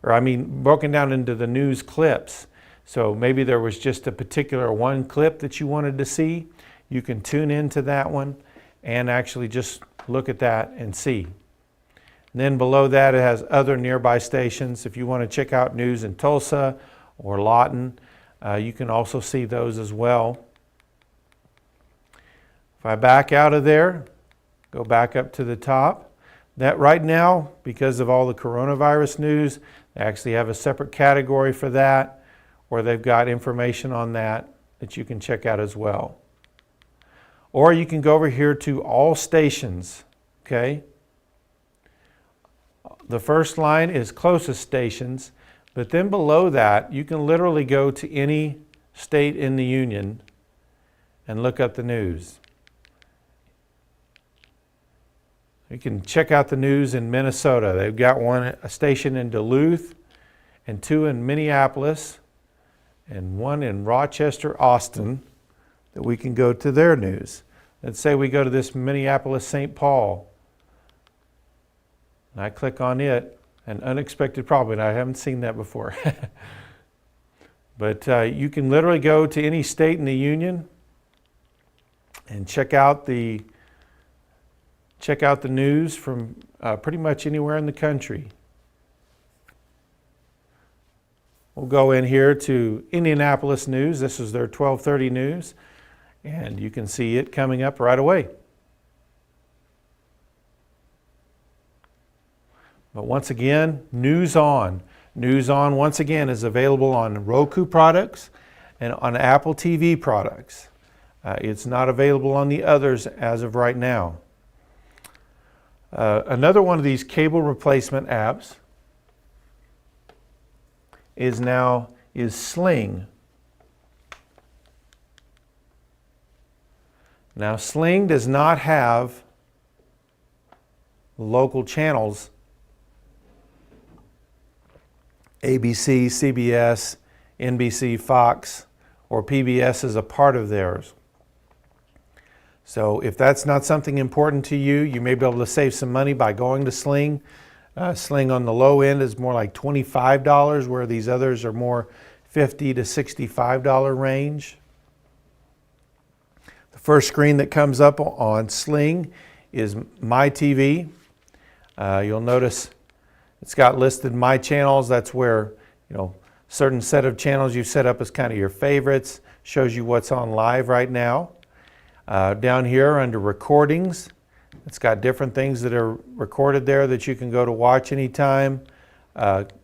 down into the news clips. So maybe there was just a particular one clip that you wanted to see. You can tune into that one and actually just look at that and see. And then below that, it has other nearby stations. If you want to check out news in Tulsa or Lawton, you can also see those as well. If I back out of there, go back up to the top. That right now, because of all the coronavirus news, they actually have a separate category for that, or they've got information on that that you can check out as well. Or you can go over here to all stations, okay? The first line is closest stations, but then below that, you can literally go to any state in the union and look up the news. You can check out the news in Minnesota. They've got a station in Duluth, and 2 in Minneapolis, and 1 in Rochester, Austin, that we can go to their news. Let's say we go to this Minneapolis-St. Paul. And I click on it, an unexpected problem. I haven't seen that before. But you can literally go to any state in the union and check out the news from pretty much anywhere in the country. We'll go in here to Indianapolis News. This is their 12:30 news, and you can see it coming up right away. But once again, News On. News On, once again, is available on Roku products and on Apple TV products. It's not available on the others as of right now. Another one of these cable replacement apps is Sling. Now, Sling does not have local channels, ABC, CBS, NBC, Fox, or PBS is a part of theirs. So if that's not something important to you, you may be able to save some money by going to Sling. Sling on the low end is more like $25, where these others are more $50 to $65 range. The first screen that comes up on Sling is My TV. You'll notice it's got listed My Channels. That's where, certain set of channels you set up as kind of your favorites. Shows you what's on live right now. Down here under Recordings, it's got different things that are recorded there that you can go to watch anytime.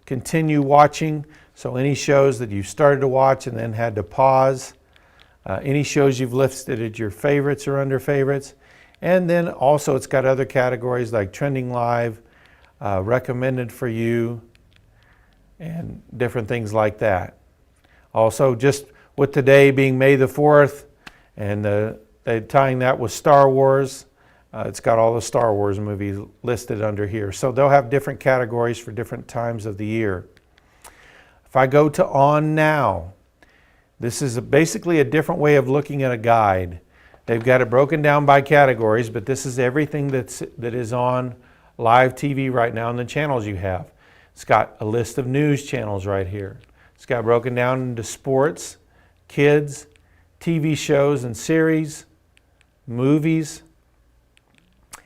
Continue watching, so any shows that you started to watch and then had to pause. Any shows you've listed as your favorites or under favorites. And then also it's got other categories like Trending Live, Recommended for You, and different things like that. Also, just with today being May the 4th, and they're tying that with Star Wars, it's got all the Star Wars movies listed under here. So they'll have different categories for different times of the year. If I go to On Now, this is basically a different way of looking at a guide. They've got it broken down by categories, but this is everything that is on live TV right now and the channels you have. It's got a list of news channels right here. It's got broken down into sports, kids, TV shows and series, movies,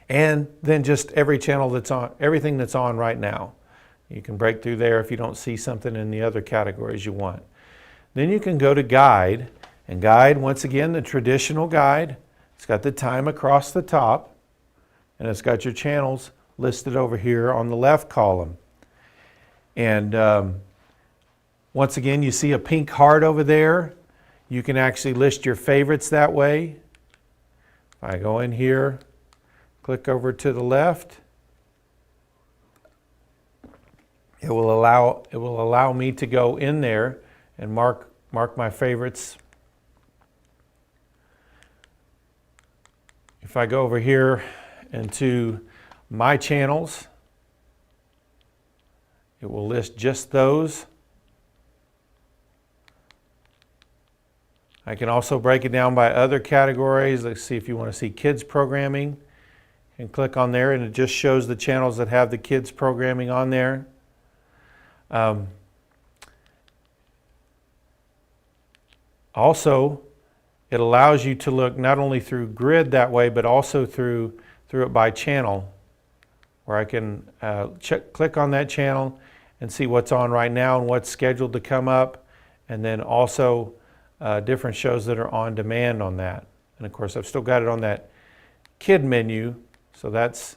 and then just every channel that's on, everything that's on right now. You can break through there if you don't see something in the other categories you want. Then you can go to Guide, and Guide, once again, the traditional guide. It's got the time across the top, and it's got your channels listed over here on the left column. And once again, you see a pink heart over there. You can actually list your favorites that way. If I go in here, click over to the left, it will allow me to go in there and mark my favorites. If I go over here into My Channels, it will list just those. I can also break it down by other categories. Let's see if you want to see kids programming. And click on there, and it just shows the channels that have the kids programming on there. Also, it allows you to look not only through grid that way, but also through it by channel, where I can click on that channel and see what's on right now and what's scheduled to come up, and then also different shows that are on demand on that. And of course, I've still got it on that kid menu, so that's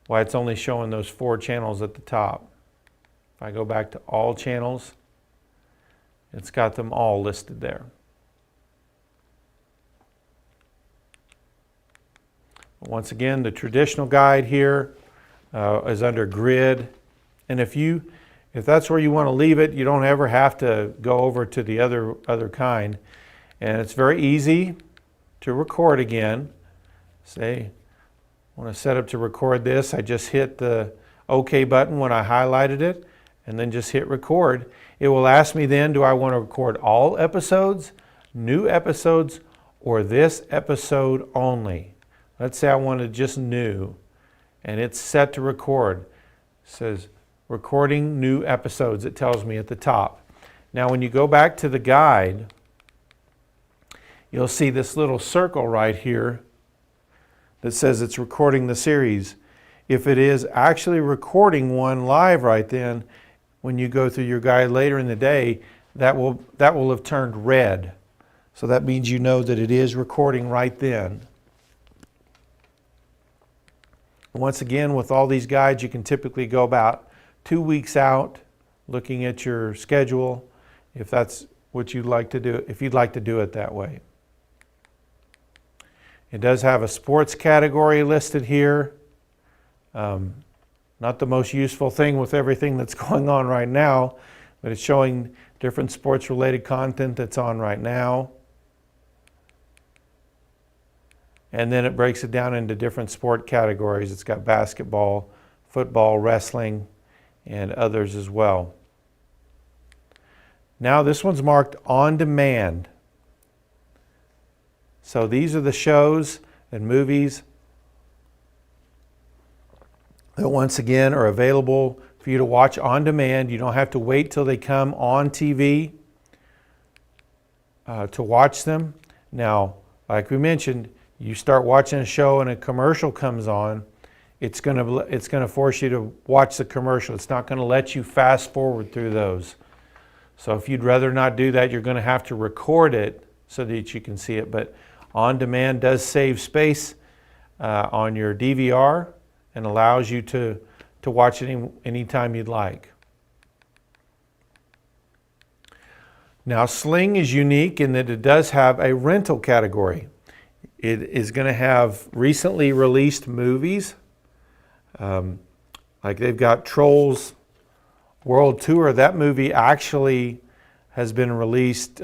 why it's only showing those 4 channels at the top. If I go back to all channels, it's got them all listed there. Once again, the traditional guide here is under grid. And if that's where you want to leave it, you don't ever have to go over to the other kind. And it's very easy to record again. Say, I want to set up to record this. I just hit the OK button when I highlighted it, and then just hit record. It will ask me then, do I want to record all episodes, new episodes, or this episode only? Let's say I wanted just new, and it's set to record. It says recording new episodes, it tells me at the top. Now when you go back to the guide, you'll see this little circle right here that says it's recording the series. If it is actually recording one live right then, when you go through your guide later in the day, that will have turned red. So that means you know that it is recording right then. Once again, with all these guides, you can typically go about 2 weeks out looking at your schedule, if that's what you'd like to do, if you'd like to do it that way. It does have a sports category listed here. Not the most useful thing with everything that's going on right now, but it's showing different sports-related content that's on right now. And then it breaks it down into different sport categories. It's got basketball, football, wrestling, and others as well. Now this one's marked on demand. So these are the shows and movies that once again are available for you to watch on demand. You don't have to wait till they come on TV to watch them. Now, like we mentioned, you start watching a show and a commercial comes on, it's going to force you to watch the commercial. It's not going to let you fast forward through those. So if you'd rather not do that, you're going to have to record it so that you can see it. But on demand does save space on your DVR and allows you to watch it anytime you'd like. Now Sling is unique in that it does have a rental category. It is going to have recently released movies. Like they've got Trolls World Tour. That movie actually has been released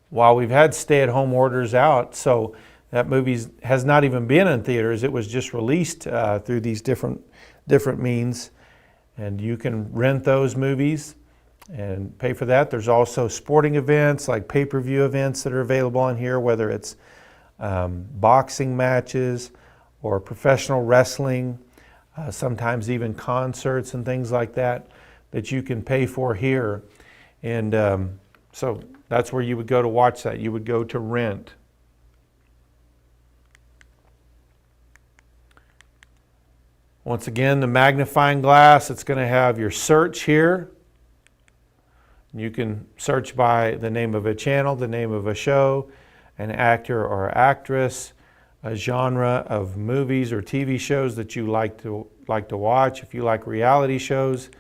while we've had stay-at-home orders out. So that movie has not even been in theaters. It was just released through these different means. And you can rent those movies and pay for that. There's also sporting events like pay-per-view events that are available on here, whether it's boxing matches or professional wrestling, sometimes even concerts and things like that you can pay for here. And so that's where you would go to watch that. You would go to rent. Once again, the magnifying glass, it's going to have your search here. You can search by the name of a channel, the name of a show, an actor or actress, a genre of movies or TV shows that you like to watch. If you like reality shows,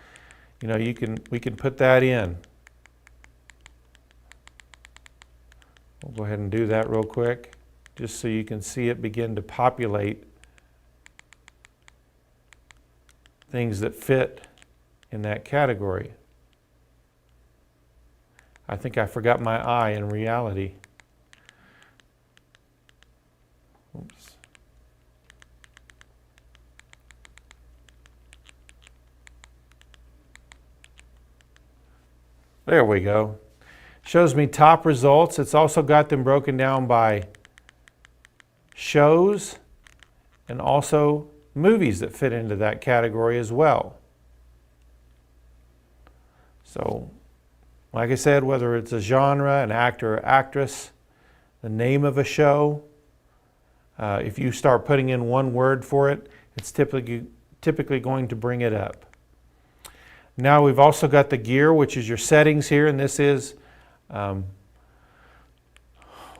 you know, we can put that in. We'll go ahead and do that real quick, just so you can see it begin to populate things that fit in that category. I think I forgot my eye in reality. Oops. There we go. Shows me top results. It's also got them broken down by shows and also movies that fit into that category as well. So, like I said, whether it's a genre, an actor or actress, the name of a show, if you start putting in one word for it, it's typically going to bring it up. Now we've also got the gear, which is your settings here, and this is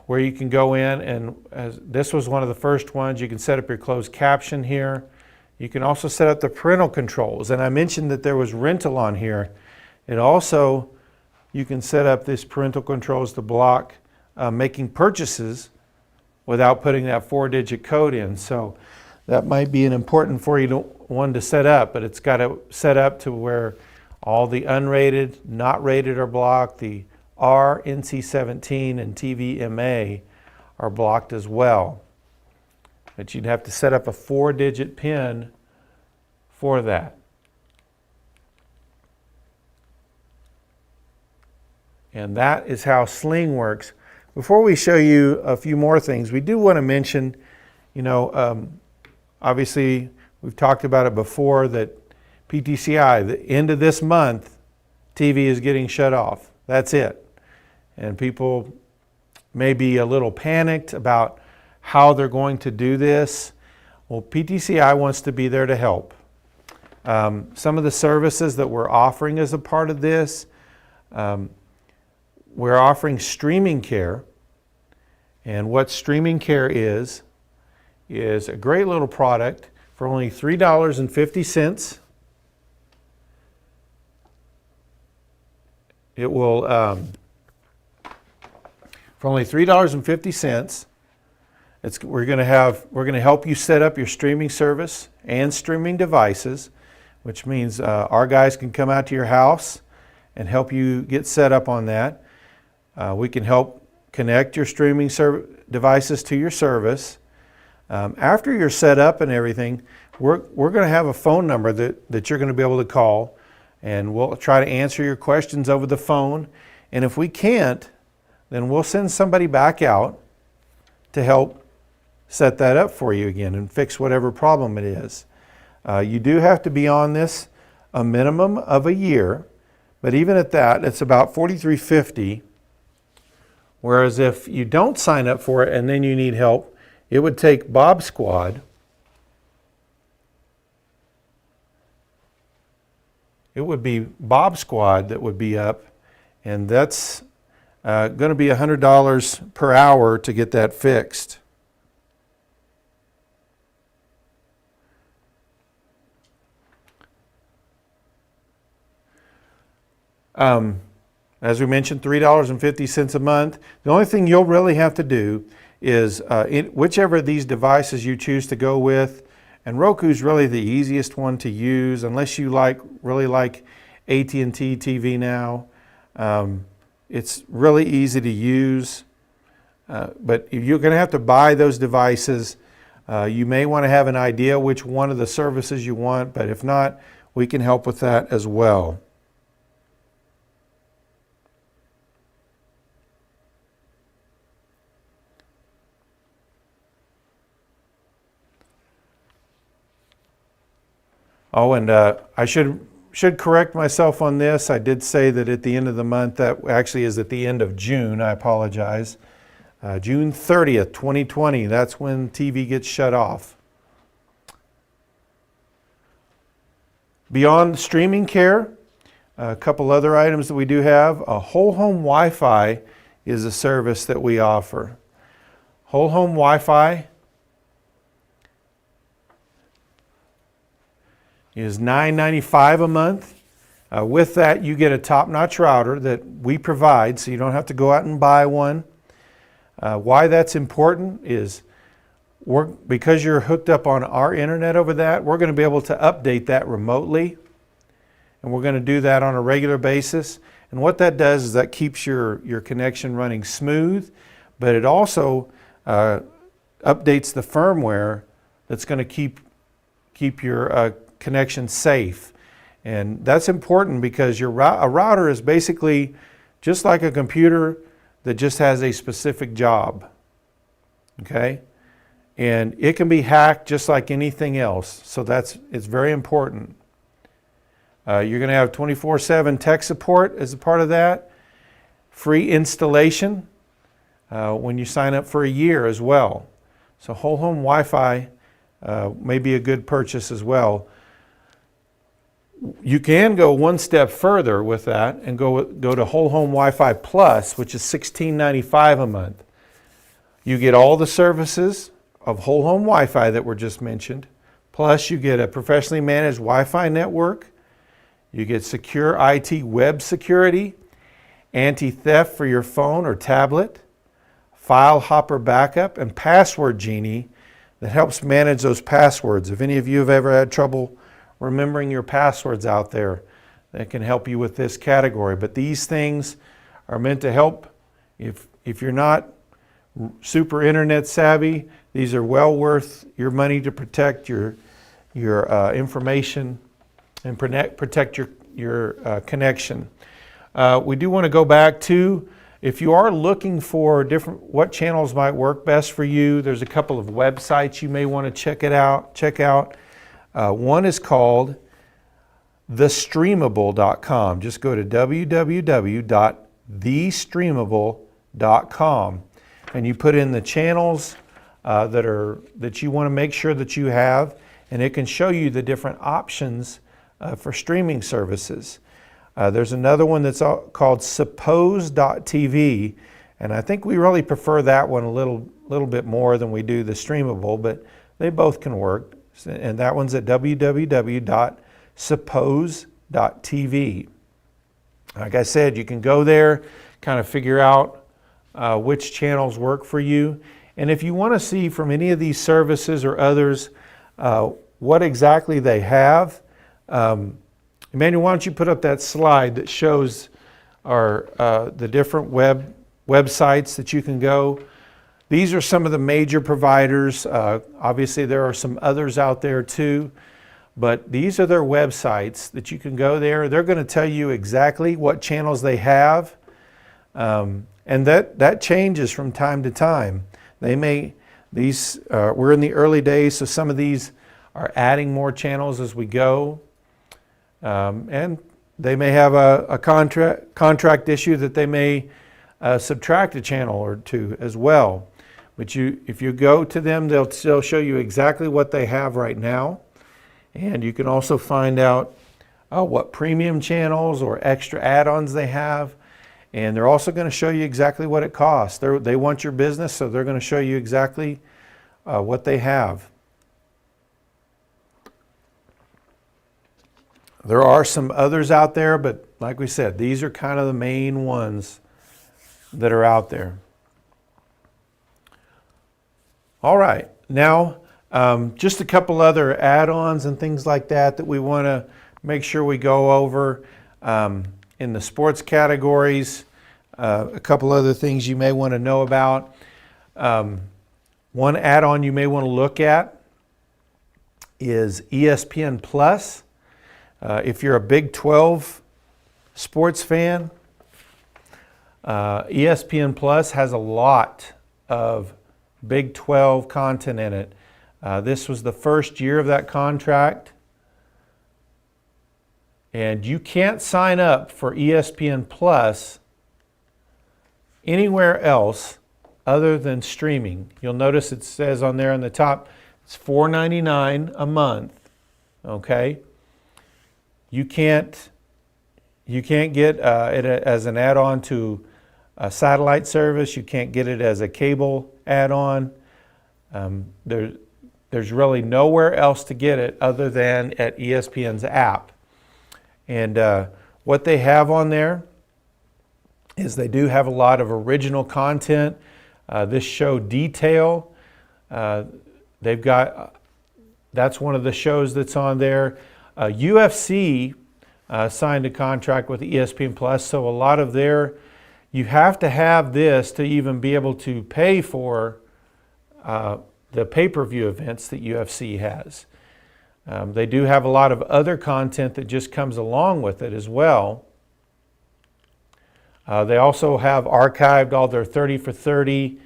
where you can go in, and this was one of the first ones. You can set up your closed caption here. You can also set up the parental controls, and I mentioned that there was rental on here. It also, you can set up this parental controls to block making purchases without putting that 4-digit code in. So that might be an important for you one to set up, but it's got to set up to where all the unrated, not rated are blocked. The R, NC-17, and TVMA are blocked as well. But you'd have to set up a 4-digit PIN for that. And that is how Sling works. Before we show you a few more things, we do want to mention, obviously we've talked about it before, that PTCI, the end of this month, TV is getting shut off. That's it. And people may be a little panicked about how they're going to do this. Well, PTCI wants to be there to help. Some of the services that we're offering as a part of this, we're offering streaming care. And what streaming care is a great little product for only $3.50. It will, for only $3.50, we're going to help you set up your streaming service and streaming devices, which means our guys can come out to your house and help you get set up on that. We can help connect your streaming devices to your service. After you're set up and everything, we're going to have a phone number that you're going to be able to call, and we'll try to answer your questions over the phone. And if we can't, then we'll send somebody back out to help set that up for you again and fix whatever problem it is. You do have to be on this a minimum of a year, but even at that, it's about $43.50. Whereas if you don't sign up for it and then you need help, it would take Bob Squad. It would be Bob Squad that would be up, and that's going to be $100 per hour to get that fixed. As we mentioned, $3.50 a month. The only thing you'll really have to do is whichever of these devices you choose to go with, and Roku's really the easiest one to use unless you really like AT&T TV now. It's really easy to use, but if you're going to have to buy those devices, you may want to have an idea which one of the services you want, but if not, we can help with that as well. Oh, and I should correct myself on this. I did say that at the end of the month. That actually is at the end of June. I apologize. June 30th, 2020. That's when TV gets shut off. Beyond streaming care, a couple other items that we do have. Whole home Wi-Fi is a service that we offer. Whole home Wi-Fi is $9.95 a month. With that, you get a top-notch router that we provide, so you don't have to go out and buy one. Why that's important is because you're hooked up on our internet over that, we're going to be able to update that remotely, and we're going to do that on a regular basis. And what that does is that keeps your connection running smooth, but it also updates the firmware that's going to keep your connection safe. And that's important because a router is basically just like a computer that just has a specific job. Okay? And it can be hacked just like anything else. So it's very important. You're going to have 24/7 tech support as a part of that. Free installation when you sign up for a year as well. So whole home Wi-Fi may be a good purchase as well. You can go one step further with that and go to Whole Home Wi-Fi Plus, which is $16.95 a month. You get all the services of Whole Home Wi-Fi that were just mentioned, plus you get a professionally managed Wi-Fi network, you get secure IT web security, anti-theft for your phone or tablet, File Hopper Backup, and Password Genie that helps manage those passwords. If any of you have ever had trouble remembering your passwords out there, that can help you with this category. But these things are meant to help. If you're not super internet savvy, these are well worth your money to protect your information and protect your connection. We do want to go back to, if you are looking for what channels might work best for you, there's a couple of websites you may want to check out. One is called thestreamable.com. Just go to www.thestreamable.com and you put in the channels that you want to make sure that you have, and it can show you the different options for streaming services. There's another one that's called suppose.tv, and I think we really prefer that one a little bit more than we do the streamable, but they both can work. And that one's at www.suppose.tv. Like I said, you can go there, kind of figure out which channels work for you. And if you want to see from any of these services or others what exactly they have, Emmanuel, why don't you put up that slide that shows the different websites that you can go. These are some of the major providers. Obviously, there are some others out there too, but these are their websites that you can go there. They're going to tell you exactly what channels they have, and that changes from time to time. We're in the early days, so some of these are adding more channels as we go, and they may have a contract issue that they may subtract a channel or two as well. But if you go to them, they'll still show you exactly what they have right now. And you can also find out what premium channels or extra add-ons they have. And they're also going to show you exactly what it costs. They want your business, so they're going to show you exactly what they have. There are some others out there, but like we said, these are kind of the main ones that are out there. All right, now just a couple other add-ons and things like that we want to make sure we go over in the sports categories. A couple other things you may want to know about. One add-on you may want to look at is ESPN Plus. If you're a Big 12 sports fan, ESPN Plus has a lot of Big 12 content in it. This was the first year of that contract, and you can't sign up for ESPN Plus anywhere else other than streaming. You'll notice it says on there on the top, it's $4.99 a month. Okay, you can't get it as an add-on to a satellite service. You can't get it as a cable add-on. There's really nowhere else to get it other than at ESPN's app. And what they have on there is they do have a lot of original content. This show Detail, they've got, that's one of the shows that's on there. UFC signed a contract with ESPN Plus, so a lot of you have to have this to even be able to pay for the pay-per-view events that UFC has. They do have a lot of other content that just comes along with it as well. They also have archived all their 30 for 30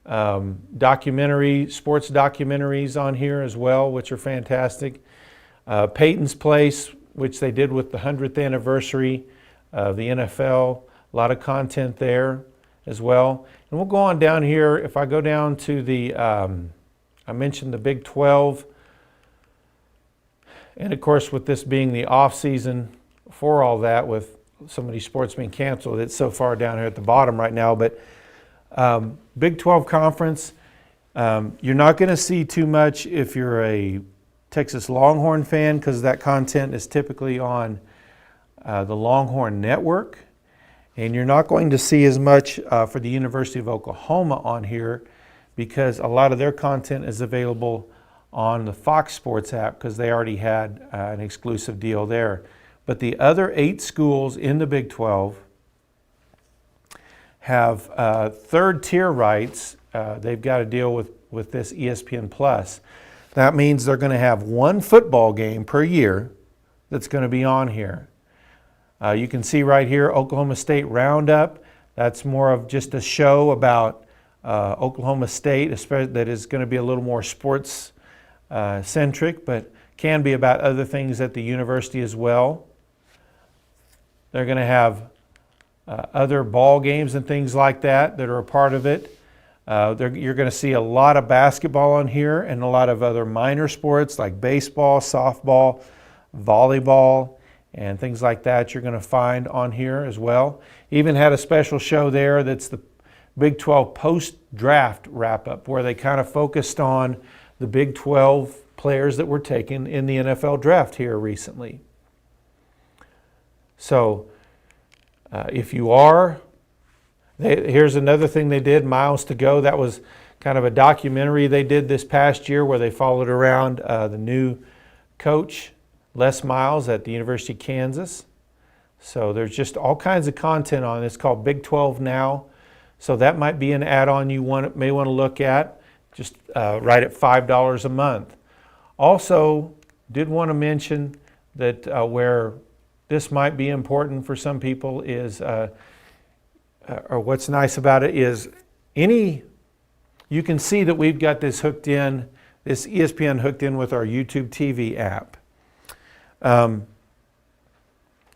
sports documentaries on here as well, which are fantastic. Peyton's Place, which they did with the 100th anniversary of the NFL, a lot of content there as well. And we'll go on down here. If I go down to I mentioned the Big 12, and of course with this being the off season for all that, with so many sports being canceled, it's so far down here at the bottom right now. But Big 12 Conference, you're not going to see too much if you're a Texas Longhorn fan, because that content is typically on the Longhorn Network. And you're not going to see as much for the University of Oklahoma on here because a lot of their content is available on the Fox Sports app because they already had an exclusive deal there. But the other 8 schools in the Big 12 have third tier rights. They've got to deal with this ESPN Plus. That means they're going to have 1 football game per year that's going to be on here. You can see right here, Oklahoma State Roundup. That's more of just a show about Oklahoma State, especially that is going to be a little more sports centric, but can be about other things at the university as well. They're going to have other ball games and things like that are a part of it. You're going to see a lot of basketball on here and a lot of other minor sports like baseball, softball, volleyball, and things like that you're going to find on here as well. Even had a special show there that's the Big 12 post-draft wrap-up where they kind of focused on the Big 12 players that were taken in the NFL draft here recently. So if you are, here's another thing they did, Miles to Go. That was kind of a documentary they did this past year where they followed around the new coach, Les Miles, at the University of Kansas. So there's just all kinds of content on it. It's called Big 12 Now. So that might be an add-on you may want to look at, just right at $5 a month. Also, did want to mention that where this might be important for some people is, or what's nice about it is you can see that we've got this hooked in, this ESPN hooked in with our YouTube TV app.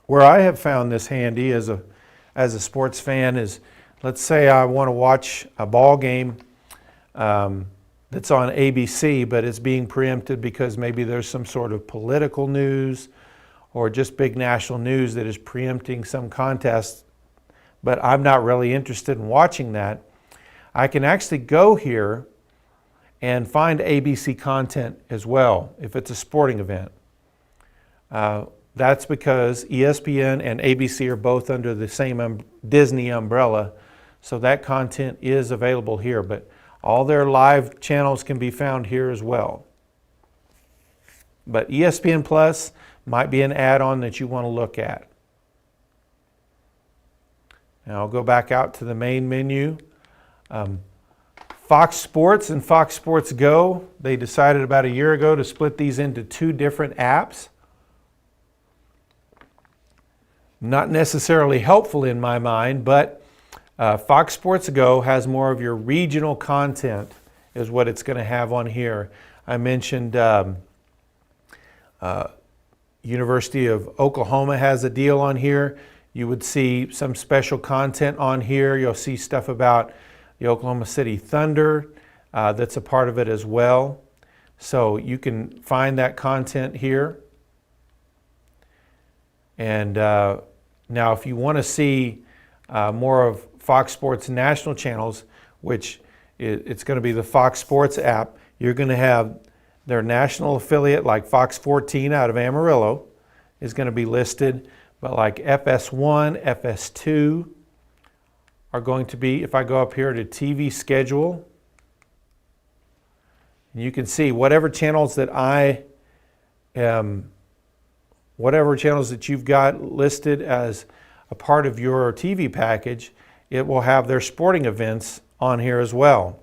Where I have found this handy as a sports fan is, let's say I want to watch a ball game that's on ABC, but it's being preempted because maybe there's some sort of political news or just big national news that is preempting some contest, but I'm not really interested in watching that. I can actually go here and find ABC content as well if it's a sporting event. That's because ESPN and ABC are both under the same Disney umbrella, so that content is available here, but all their live channels can be found here as well. But ESPN Plus might be an add-on that you want to look at. Now I'll go back out to the main menu. Fox Sports and Fox Sports Go, they decided about a year ago to split these into 2 different apps. Not necessarily helpful in my mind, but Fox Sports Go has more of your regional content is what it's going to have on here. I mentioned University of Oklahoma has a deal on here. You would see some special content on here. You'll see stuff about the Oklahoma City Thunder that's a part of it as well. So you can find that content here. And now if you want to see more of Fox Sports national channels, which it's going to be the Fox Sports app, you're going to have their national affiliate like Fox 14 out of Amarillo is going to be listed, but like FS1, FS2 are going to be, if I go up here to TV schedule, you can see whatever channels that whatever channels that you've got listed as a part of your TV package, it will have their sporting events on here as well.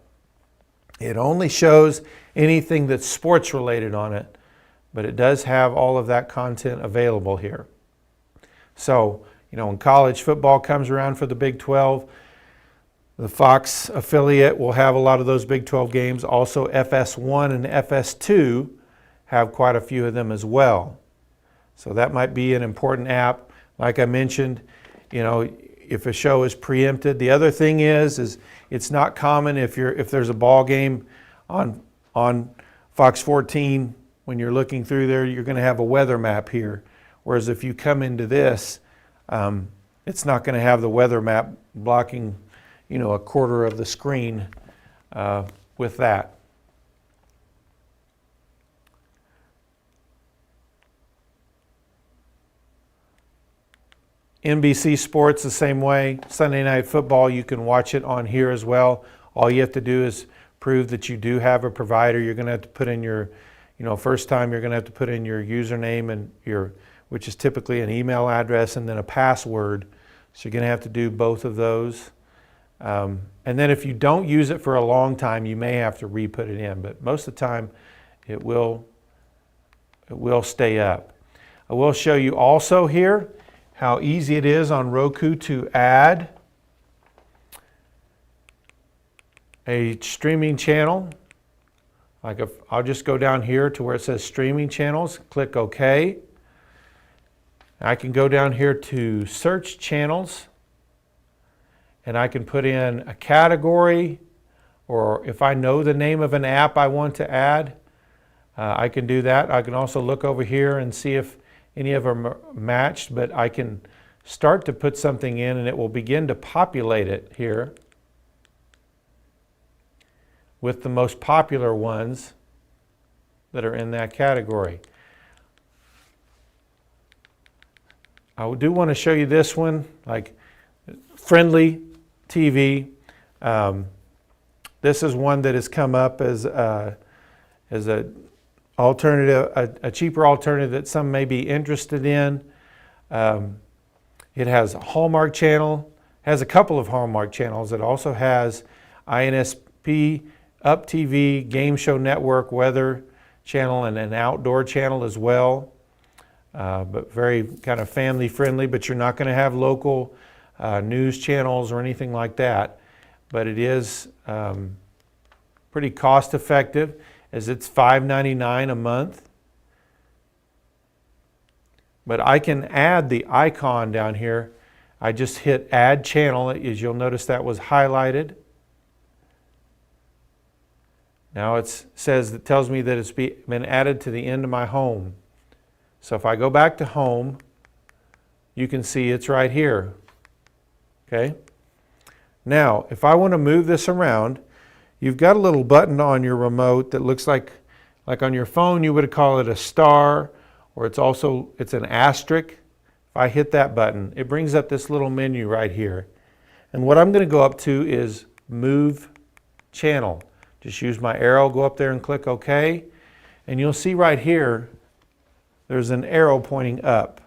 It only shows anything that's sports related on it, but it does have all of that content available here. So, when college football comes around for the Big 12, the Fox affiliate will have a lot of those Big 12 games. Also, FS1 and FS2 have quite a few of them as well. So that might be an important app. Like I mentioned, if a show is preempted. The other thing is it's not common if there's a ball game on Fox 14, when you're looking through there, you're going to have a weather map here. Whereas if you come into this, it's not going to have the weather map blocking, a quarter of the screen with that. NBC Sports the same way. Sunday Night Football, you can watch it on here as well. All you have to do is prove that you do have a provider. You're going to have to put in your, first time you're going to have to put in your username and which is typically an email address and then a password. So you're going to have to do both of those. And then if you don't use it for a long time, you may have to re-put it in. But most of the time, it will stay up. I will show you also here how easy it is on Roku to add a streaming channel. Like I'll just go down here to where it says streaming channels, click OK. I can go down here to search channels and I can put in a category, or if I know the name of an app I want to add, I can do that. I can also look over here and see if any of them are matched, but I can start to put something in and it will begin to populate it here with the most popular ones that are in that category. I do want to show you this one, like friendly TV. This is one that has come up as a alternative, a cheaper alternative that some may be interested in. It has a Hallmark channel, has a couple of Hallmark channels. It also has INSP, Up TV, Game Show Network, Weather channel, and an outdoor channel as well. But very kind of family friendly, but you're not going to have local news channels or anything like that. But it is pretty cost effective, as it's $5.99 a month. But I can add the icon down here. I just hit add channel, as you'll notice that was highlighted. Now it tells me that it's been added to the end of my home. So if I go back to home, you can see it's right here. Okay? Now, if I want to move this around, you've got a little button on your remote that looks like on your phone you would call it a star, or it's an asterisk. If I hit that button, it brings up this little menu right here. And what I'm going to go up to is Move Channel. Just use my arrow, go up there and click OK. And you'll see right here, there's an arrow pointing up.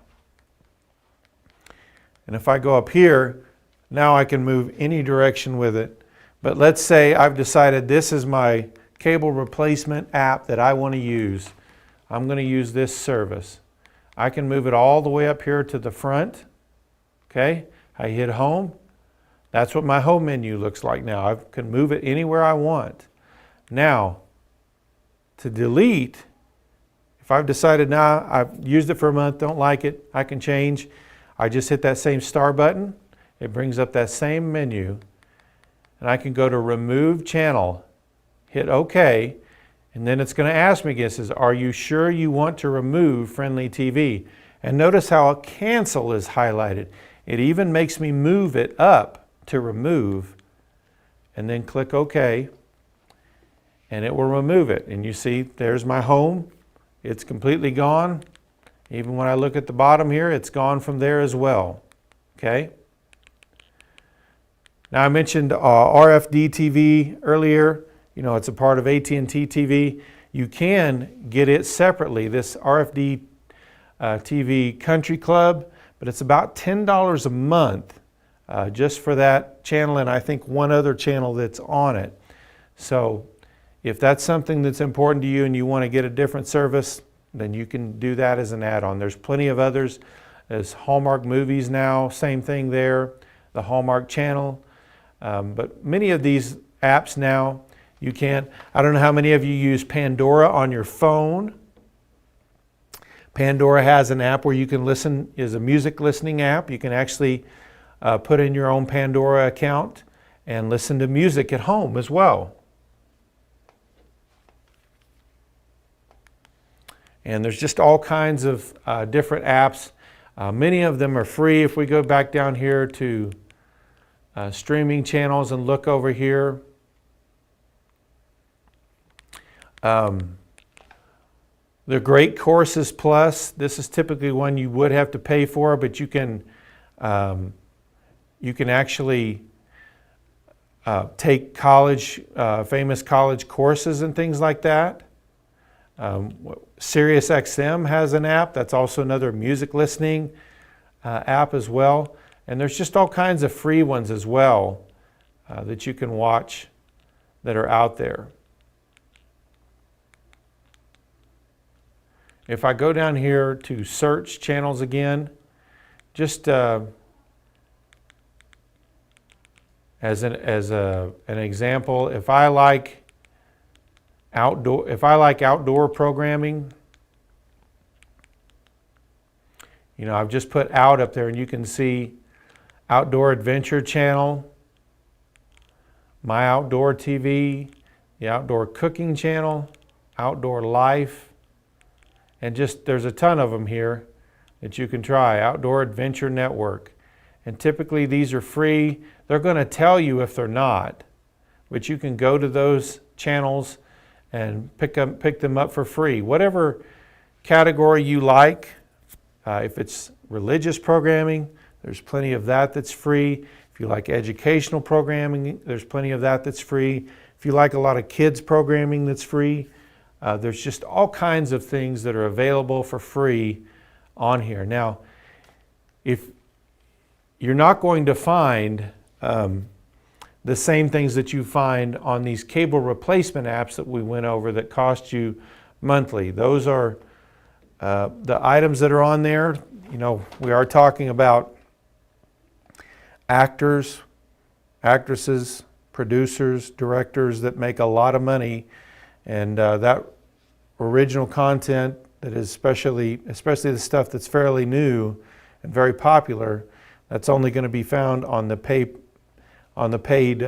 And if I go up here, now I can move any direction with it. But let's say I've decided this is my cable replacement app that I want to use. I'm going to use this service. I can move it all the way up here to the front. Okay, I hit home. That's what my home menu looks like now. I can move it anywhere I want. Now, to delete, if I've decided now I've used it for a month, don't like it, I can change. I just hit that same star button. It brings up that same menu. And I can go to Remove Channel, hit OK, and then it's going to ask me again, it says, are you sure you want to remove Friendly TV? And notice how a cancel is highlighted. It even makes me move it up to remove, and then click OK, and it will remove it. And you see, there's my home. It's completely gone. Even when I look at the bottom here, it's gone from there as well. Okay? Now I mentioned RFD TV earlier. You know, it's a part of AT&T TV. You can get it separately, this RFD TV Country Club, but it's about $10 a month just for that channel, and I think one other channel that's on it. So if that's something that's important to you and you want to get a different service, then you can do that as an add-on. There's plenty of others. There's Hallmark Movies now, same thing there, the Hallmark Channel. But many of these apps now, you can. I don't know how many of you use Pandora on your phone. Pandora has an app where you can listen, is a music listening app. You can actually put in your own Pandora account and listen to music at home as well. And there's just all kinds of different apps. Many of them are free. If we go back down here to streaming channels and look over here, the Great Courses Plus, this is typically one you would have to pay for, but you can You can actually take college, famous college courses and things like that. SiriusXM has an app. That's also another music listening app as well. And there's just all kinds of free ones as well that you can watch that are out there. If I go down here to search channels again, just as an example, if I like outdoor programming, you know, I've just put out up there, and you can see Outdoor Adventure Channel, My Outdoor TV, the Outdoor Cooking Channel, Outdoor Life, and just there's a ton of them here that you can try. Outdoor Adventure Network. And typically these are free. They're going to tell you if they're not, but you can go to those channels and pick them up for free. Whatever category you like, if it's religious programming, there's plenty of that that's free. If you like educational programming, there's plenty of that that's free. If you like a lot of kids programming that's free, there's just all kinds of things that are available for free on here. Now, if you're not going to find the same things that you find on these cable replacement apps that we went over that cost you monthly. Those are the items that are on there. You know, we are talking about actors, actresses, producers, directors that make a lot of money, and that original content that is especially the stuff that's fairly new and very popular, that's only going to be found on the paid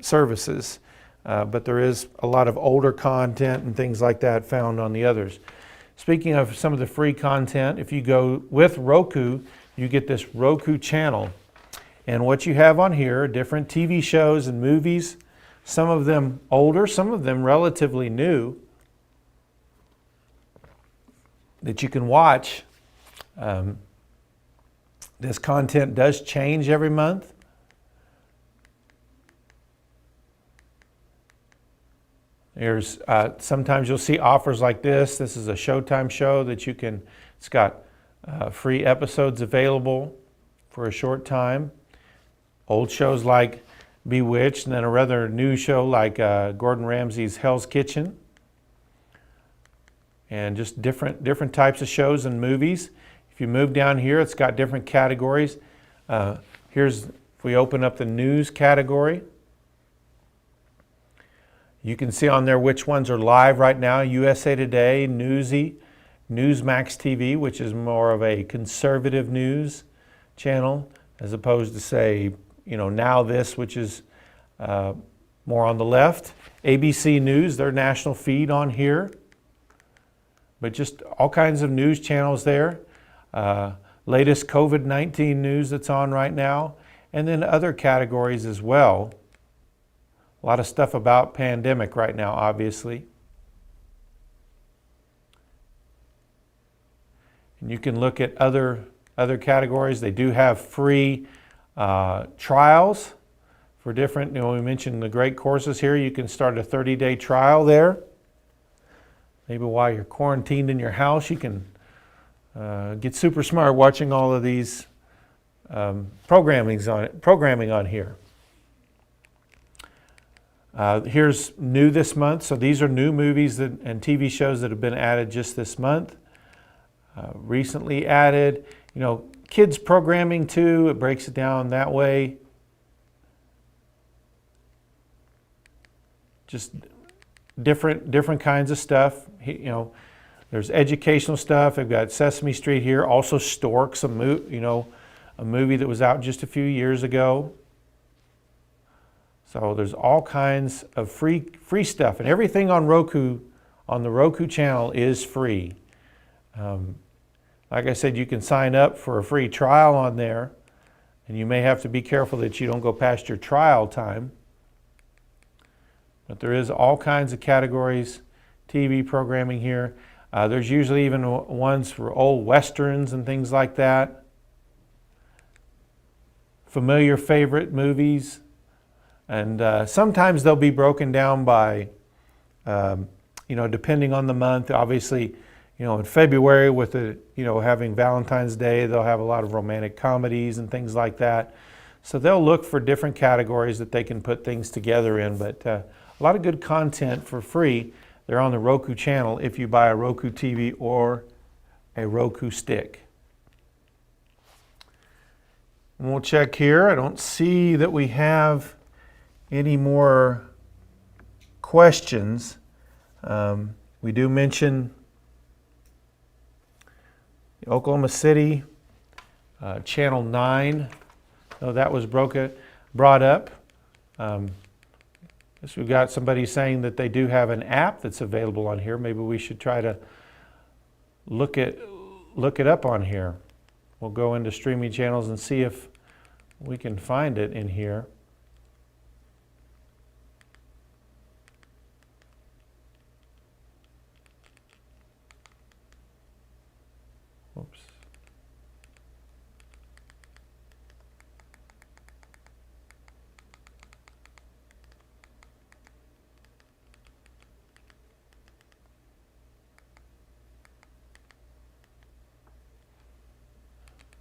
services. But there is a lot of older content and things like that found on the others. Speaking of some of the free content, if you go with Roku, you get this Roku channel. And what you have on here are different TV shows and movies, some of them older, some of them relatively new, that you can watch. This content does change every month. There's sometimes you'll see offers like this. This is a Showtime show that you can, it's got free episodes available for a short time. Old shows like Bewitched, and then a rather new show like Gordon Ramsay's Hell's Kitchen. And just different types of shows and movies. If you move down here, it's got different categories. If we open up the news category, you can see on there which ones are live right now. USA Today, Newsy, Newsmax TV, which is more of a conservative news channel, as opposed to, say, you know, Now This, which is more on the left. ABC News, their national feed on here. But just all kinds of news channels there. Latest COVID-19 news that's on right now. And then other categories as well. A lot of stuff about pandemic right now, obviously. And you can look at other categories. They do have free trials for different, you know, we mentioned the great courses here. You can start a 30-day trial there. Maybe while you're quarantined in your house, you can get super smart watching all of these programming on here. Here's new this month. So these are new movies and TV shows that have been added just this month. Recently added, you know, kids programming too. It breaks it down that way. Just different kinds of stuff. You know, there's educational stuff. They've got Sesame Street here. Also Storks, a movie that was out just a few years ago. So there's all kinds of free stuff, and everything on Roku, on the Roku channel, is free. Like I said, you can sign up for a free trial on there, and you may have to be careful that you don't go past your trial time. But there is all kinds of categories, TV programming here. There's usually even ones for old westerns and things like that. familiar favorite movies. And sometimes they'll be broken down by, depending on the month. Obviously, in February with having Valentine's Day, they'll have a lot of romantic comedies and things like that. So they'll look for different categories that they can put things together in. But a lot of good content for free. They're on the Roku channel if you buy a Roku TV or a Roku stick. And we'll check here. I don't see that we have any more questions. We do mention Oklahoma City, Channel 9. Oh, that was brought up. Guess we've got somebody saying that they do have an app that's available on here. Maybe we should try to look it up on here. We'll go into streaming channels and see if we can find it in here. Oops.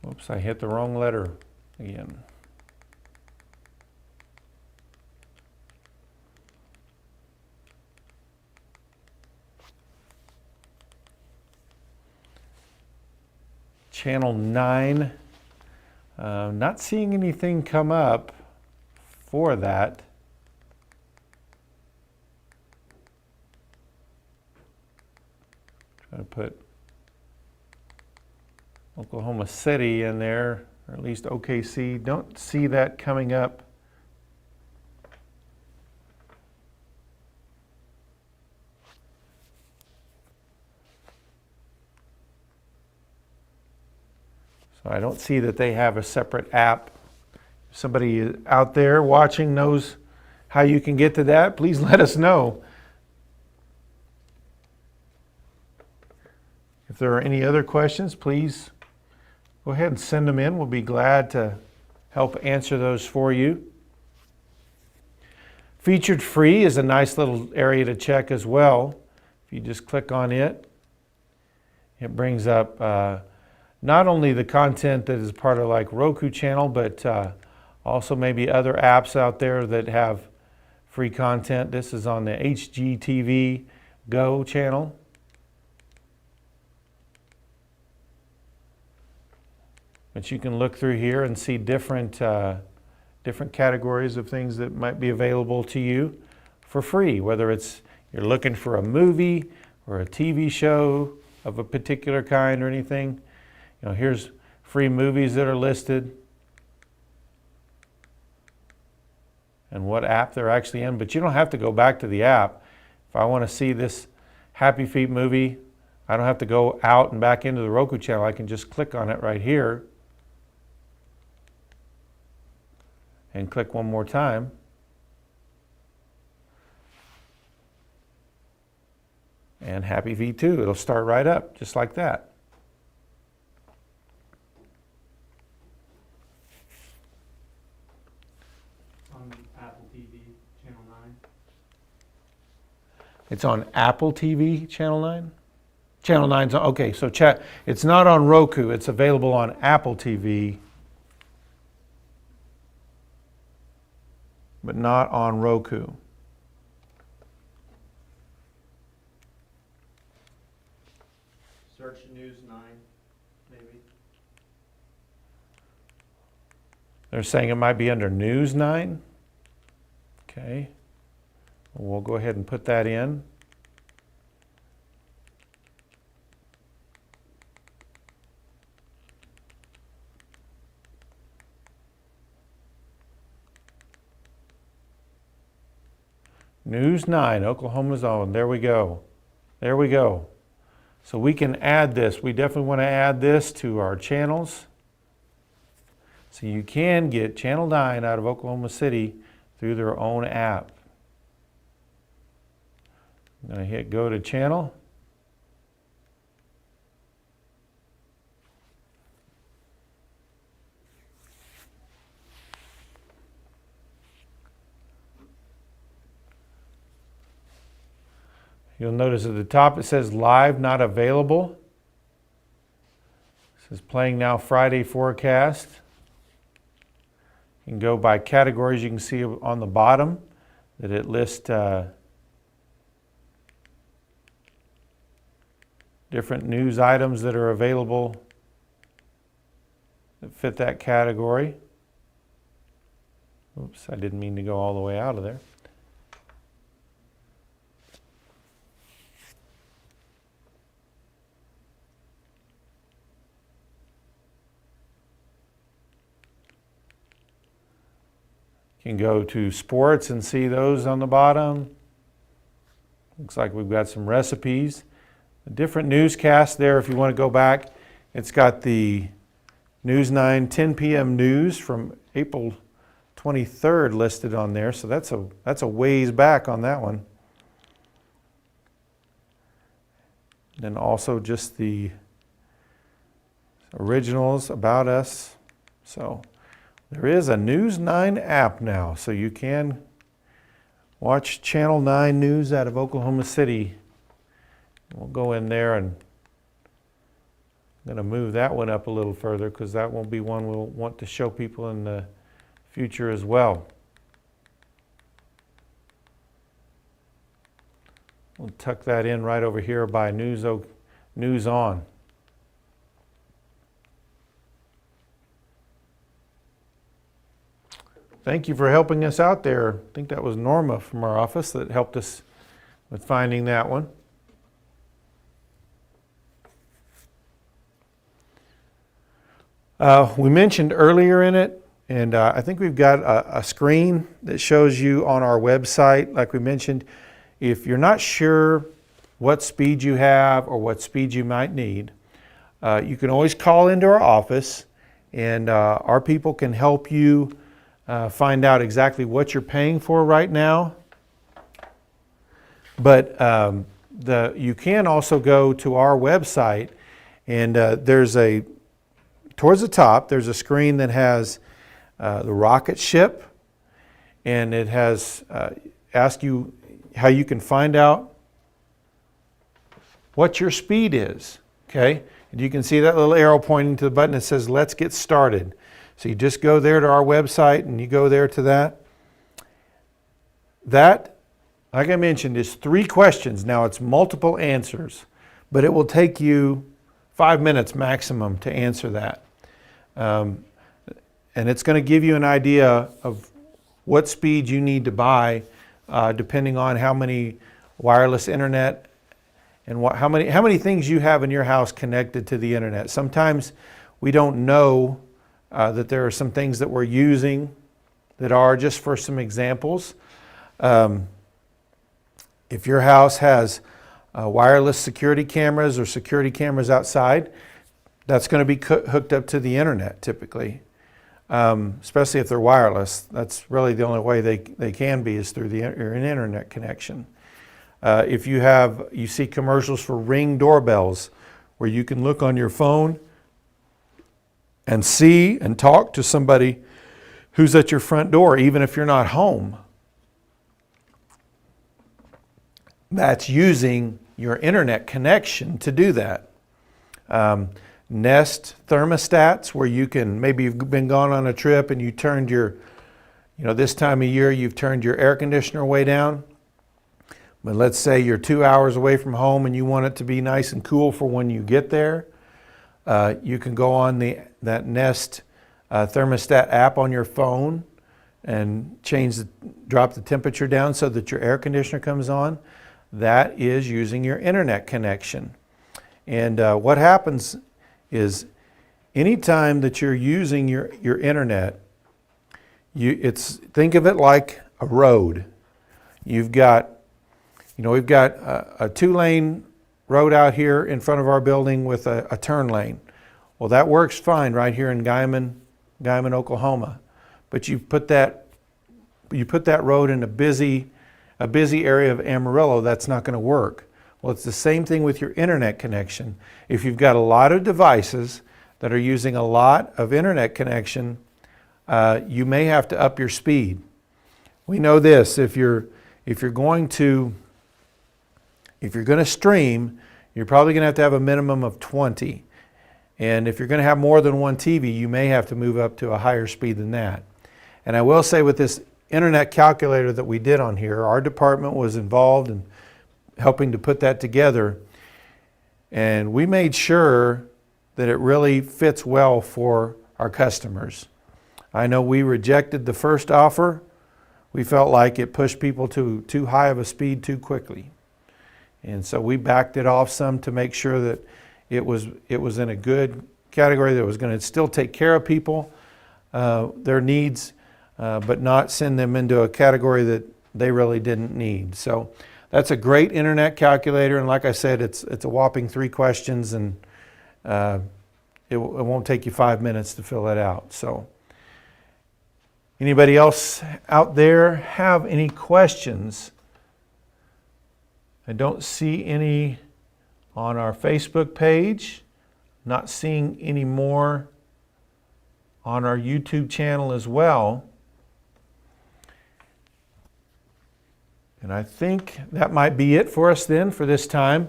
Oops, I hit the wrong letter again. Channel 9, not seeing anything come up for that. Try to put Oklahoma City in there, or at least OKC. Don't see that coming up. So I don't see that they have a separate app. If somebody out there watching knows how you can get to that, please let us know. If there are any other questions, please go ahead and send them in. We'll be glad to help answer those for you. Featured free is a nice little area to check as well. If you just click on it, it brings up not only the content that is part of like Roku channel, but also maybe other apps out there that have free content. This is on the HGTV Go channel. But you can look through here and see different categories of things that might be available to you for free, whether it's you're looking for a movie or a TV show of a particular kind or anything. Here's free movies that are listed and what app they're actually in. But you don't have to go back to the app. If I want to see this Happy Feet movie, I don't have to go out and back into the Roku channel. I can just click on it right here and click one more time. And Happy V2, it'll start right up, just like that. On Apple TV, Channel 9. It's on Apple TV, Channel 9? Channel 9's on, okay, so it's not on Roku, it's available on Apple TV, but not on Roku. Search News 9, maybe. They're saying it might be under News 9. Okay. We'll go ahead and put that in. News 9, Oklahoma's own. There we go. There we go. So we can add this. We definitely want to add this to our channels. So you can get Channel 9 out of Oklahoma City through their own app. I'm going to hit go to channel. You'll notice at the top it says live not available. It says playing now Friday forecast. You can go by categories. You can see on the bottom that it lists different news items that are available that fit that category. Oops, I didn't mean to go all the way out of there. You can go to sports and see those on the bottom. Looks like we've got some recipes. A different newscast there if you want to go back. It's got the News 9 10 p.m. news from April 23rd listed on there, so that's a ways back on that one. Then also just the originals about us. So there is a News 9 app now, so you can watch Channel 9 News out of Oklahoma City. We'll go in there and I'm going to move that one up a little further because that won't be one we'll want to show people in the future as well. We'll tuck that in right over here by News On. Thank you for helping us out there. I think that was Norma from our office that helped us with finding that one. We mentioned earlier in it, and I think we've got a screen that shows you on our website, like we mentioned, if you're not sure what speed you have or what speed you might need, you can always call into our office and our people can help you find out exactly what you're paying for right now. But you can also go to our website and towards the top, there's a screen that has the rocket ship, and it has asked you how you can find out what your speed is, okay? And you can see that little arrow pointing to the button that says, let's get started. So you just go there to our website and you go there to that. That, like I mentioned, is 3 questions. Now it's multiple answers, but it will take you 5 minutes maximum to answer that. And it's going to give you an idea of what speed you need to buy depending on how many wireless internet and how many things you have in your house connected to the internet. Sometimes we don't know that there are some things that we're using that are, just for some examples. If your house has wireless security cameras or security cameras outside, that's going to be hooked up to the internet typically, especially if they're wireless. That's really the only way they can be, is through your internet connection. If you see commercials for Ring doorbells where you can look on your phone and see and talk to somebody who's at your front door, even if you're not home. That's using your internet connection to do that. Nest thermostats, where you can, maybe you've been gone on a trip and you turned this time of year, you've turned your air conditioner way down. But let's say you're 2 hours away from home and you want it to be nice and cool for when you get there. You can go on that Nest thermostat app on your phone and drop the temperature down so that your air conditioner comes on. That is using your internet connection. And what happens is anytime that you're using your internet, think of it like a road. We've got a 2-lane road out here in front of our building with a turn lane. Well, that works fine right here in Guyman, Oklahoma. But you put that road in a busy area of Amarillo, that's not going to work. Well, it's the same thing with your internet connection. If you've got a lot of devices that are using a lot of internet connection, you may have to up your speed. We know this, if you're going to if you're going to stream, you're probably going to have a minimum of 20. And if you're going to have more than one TV, you may have to move up to a higher speed than that. And I will say with this internet calculator that we did on here, our department was involved in helping to put that together. And we made sure that it really fits well for our customers. I know we rejected the first offer. We felt like it pushed people to too high of a speed too quickly. And so we backed it off some to make sure that it was in a good category that was going to still take care of people, their needs, but not send them into a category that they really didn't need. So that's a great internet calculator, and like I said, it's a whopping 3 questions, and it won't take you 5 minutes to fill that out. So anybody else out there have any questions? I don't see any on our Facebook page. Not seeing any more on our YouTube channel as well. And I think that might be it for us then for this time.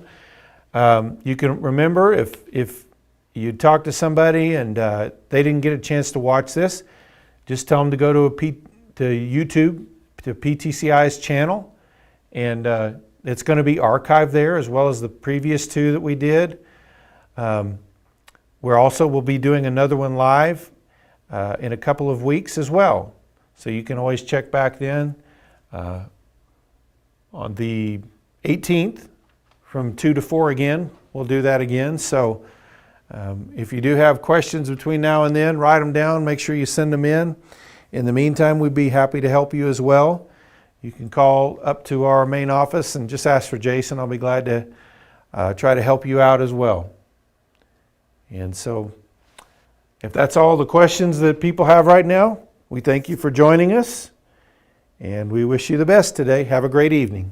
You can remember if you talk to somebody and they didn't get a chance to watch this, just tell them to go to YouTube, to PTCI's channel, and it's going to be archived there as well as the previous 2 that we did. We'll be doing another one live in a couple of weeks as well. So you can always check back then. On the 18th from 2 to 4 again, we'll do that again. So if you do have questions between now and then, write them down, make sure you send them in. In the meantime, we'd be happy to help you as well. You can call up to our main office and just ask for Jason. I'll be glad to try to help you out as well. And so if that's all the questions that people have right now, we thank you for joining us, and we wish you the best today. Have a great evening.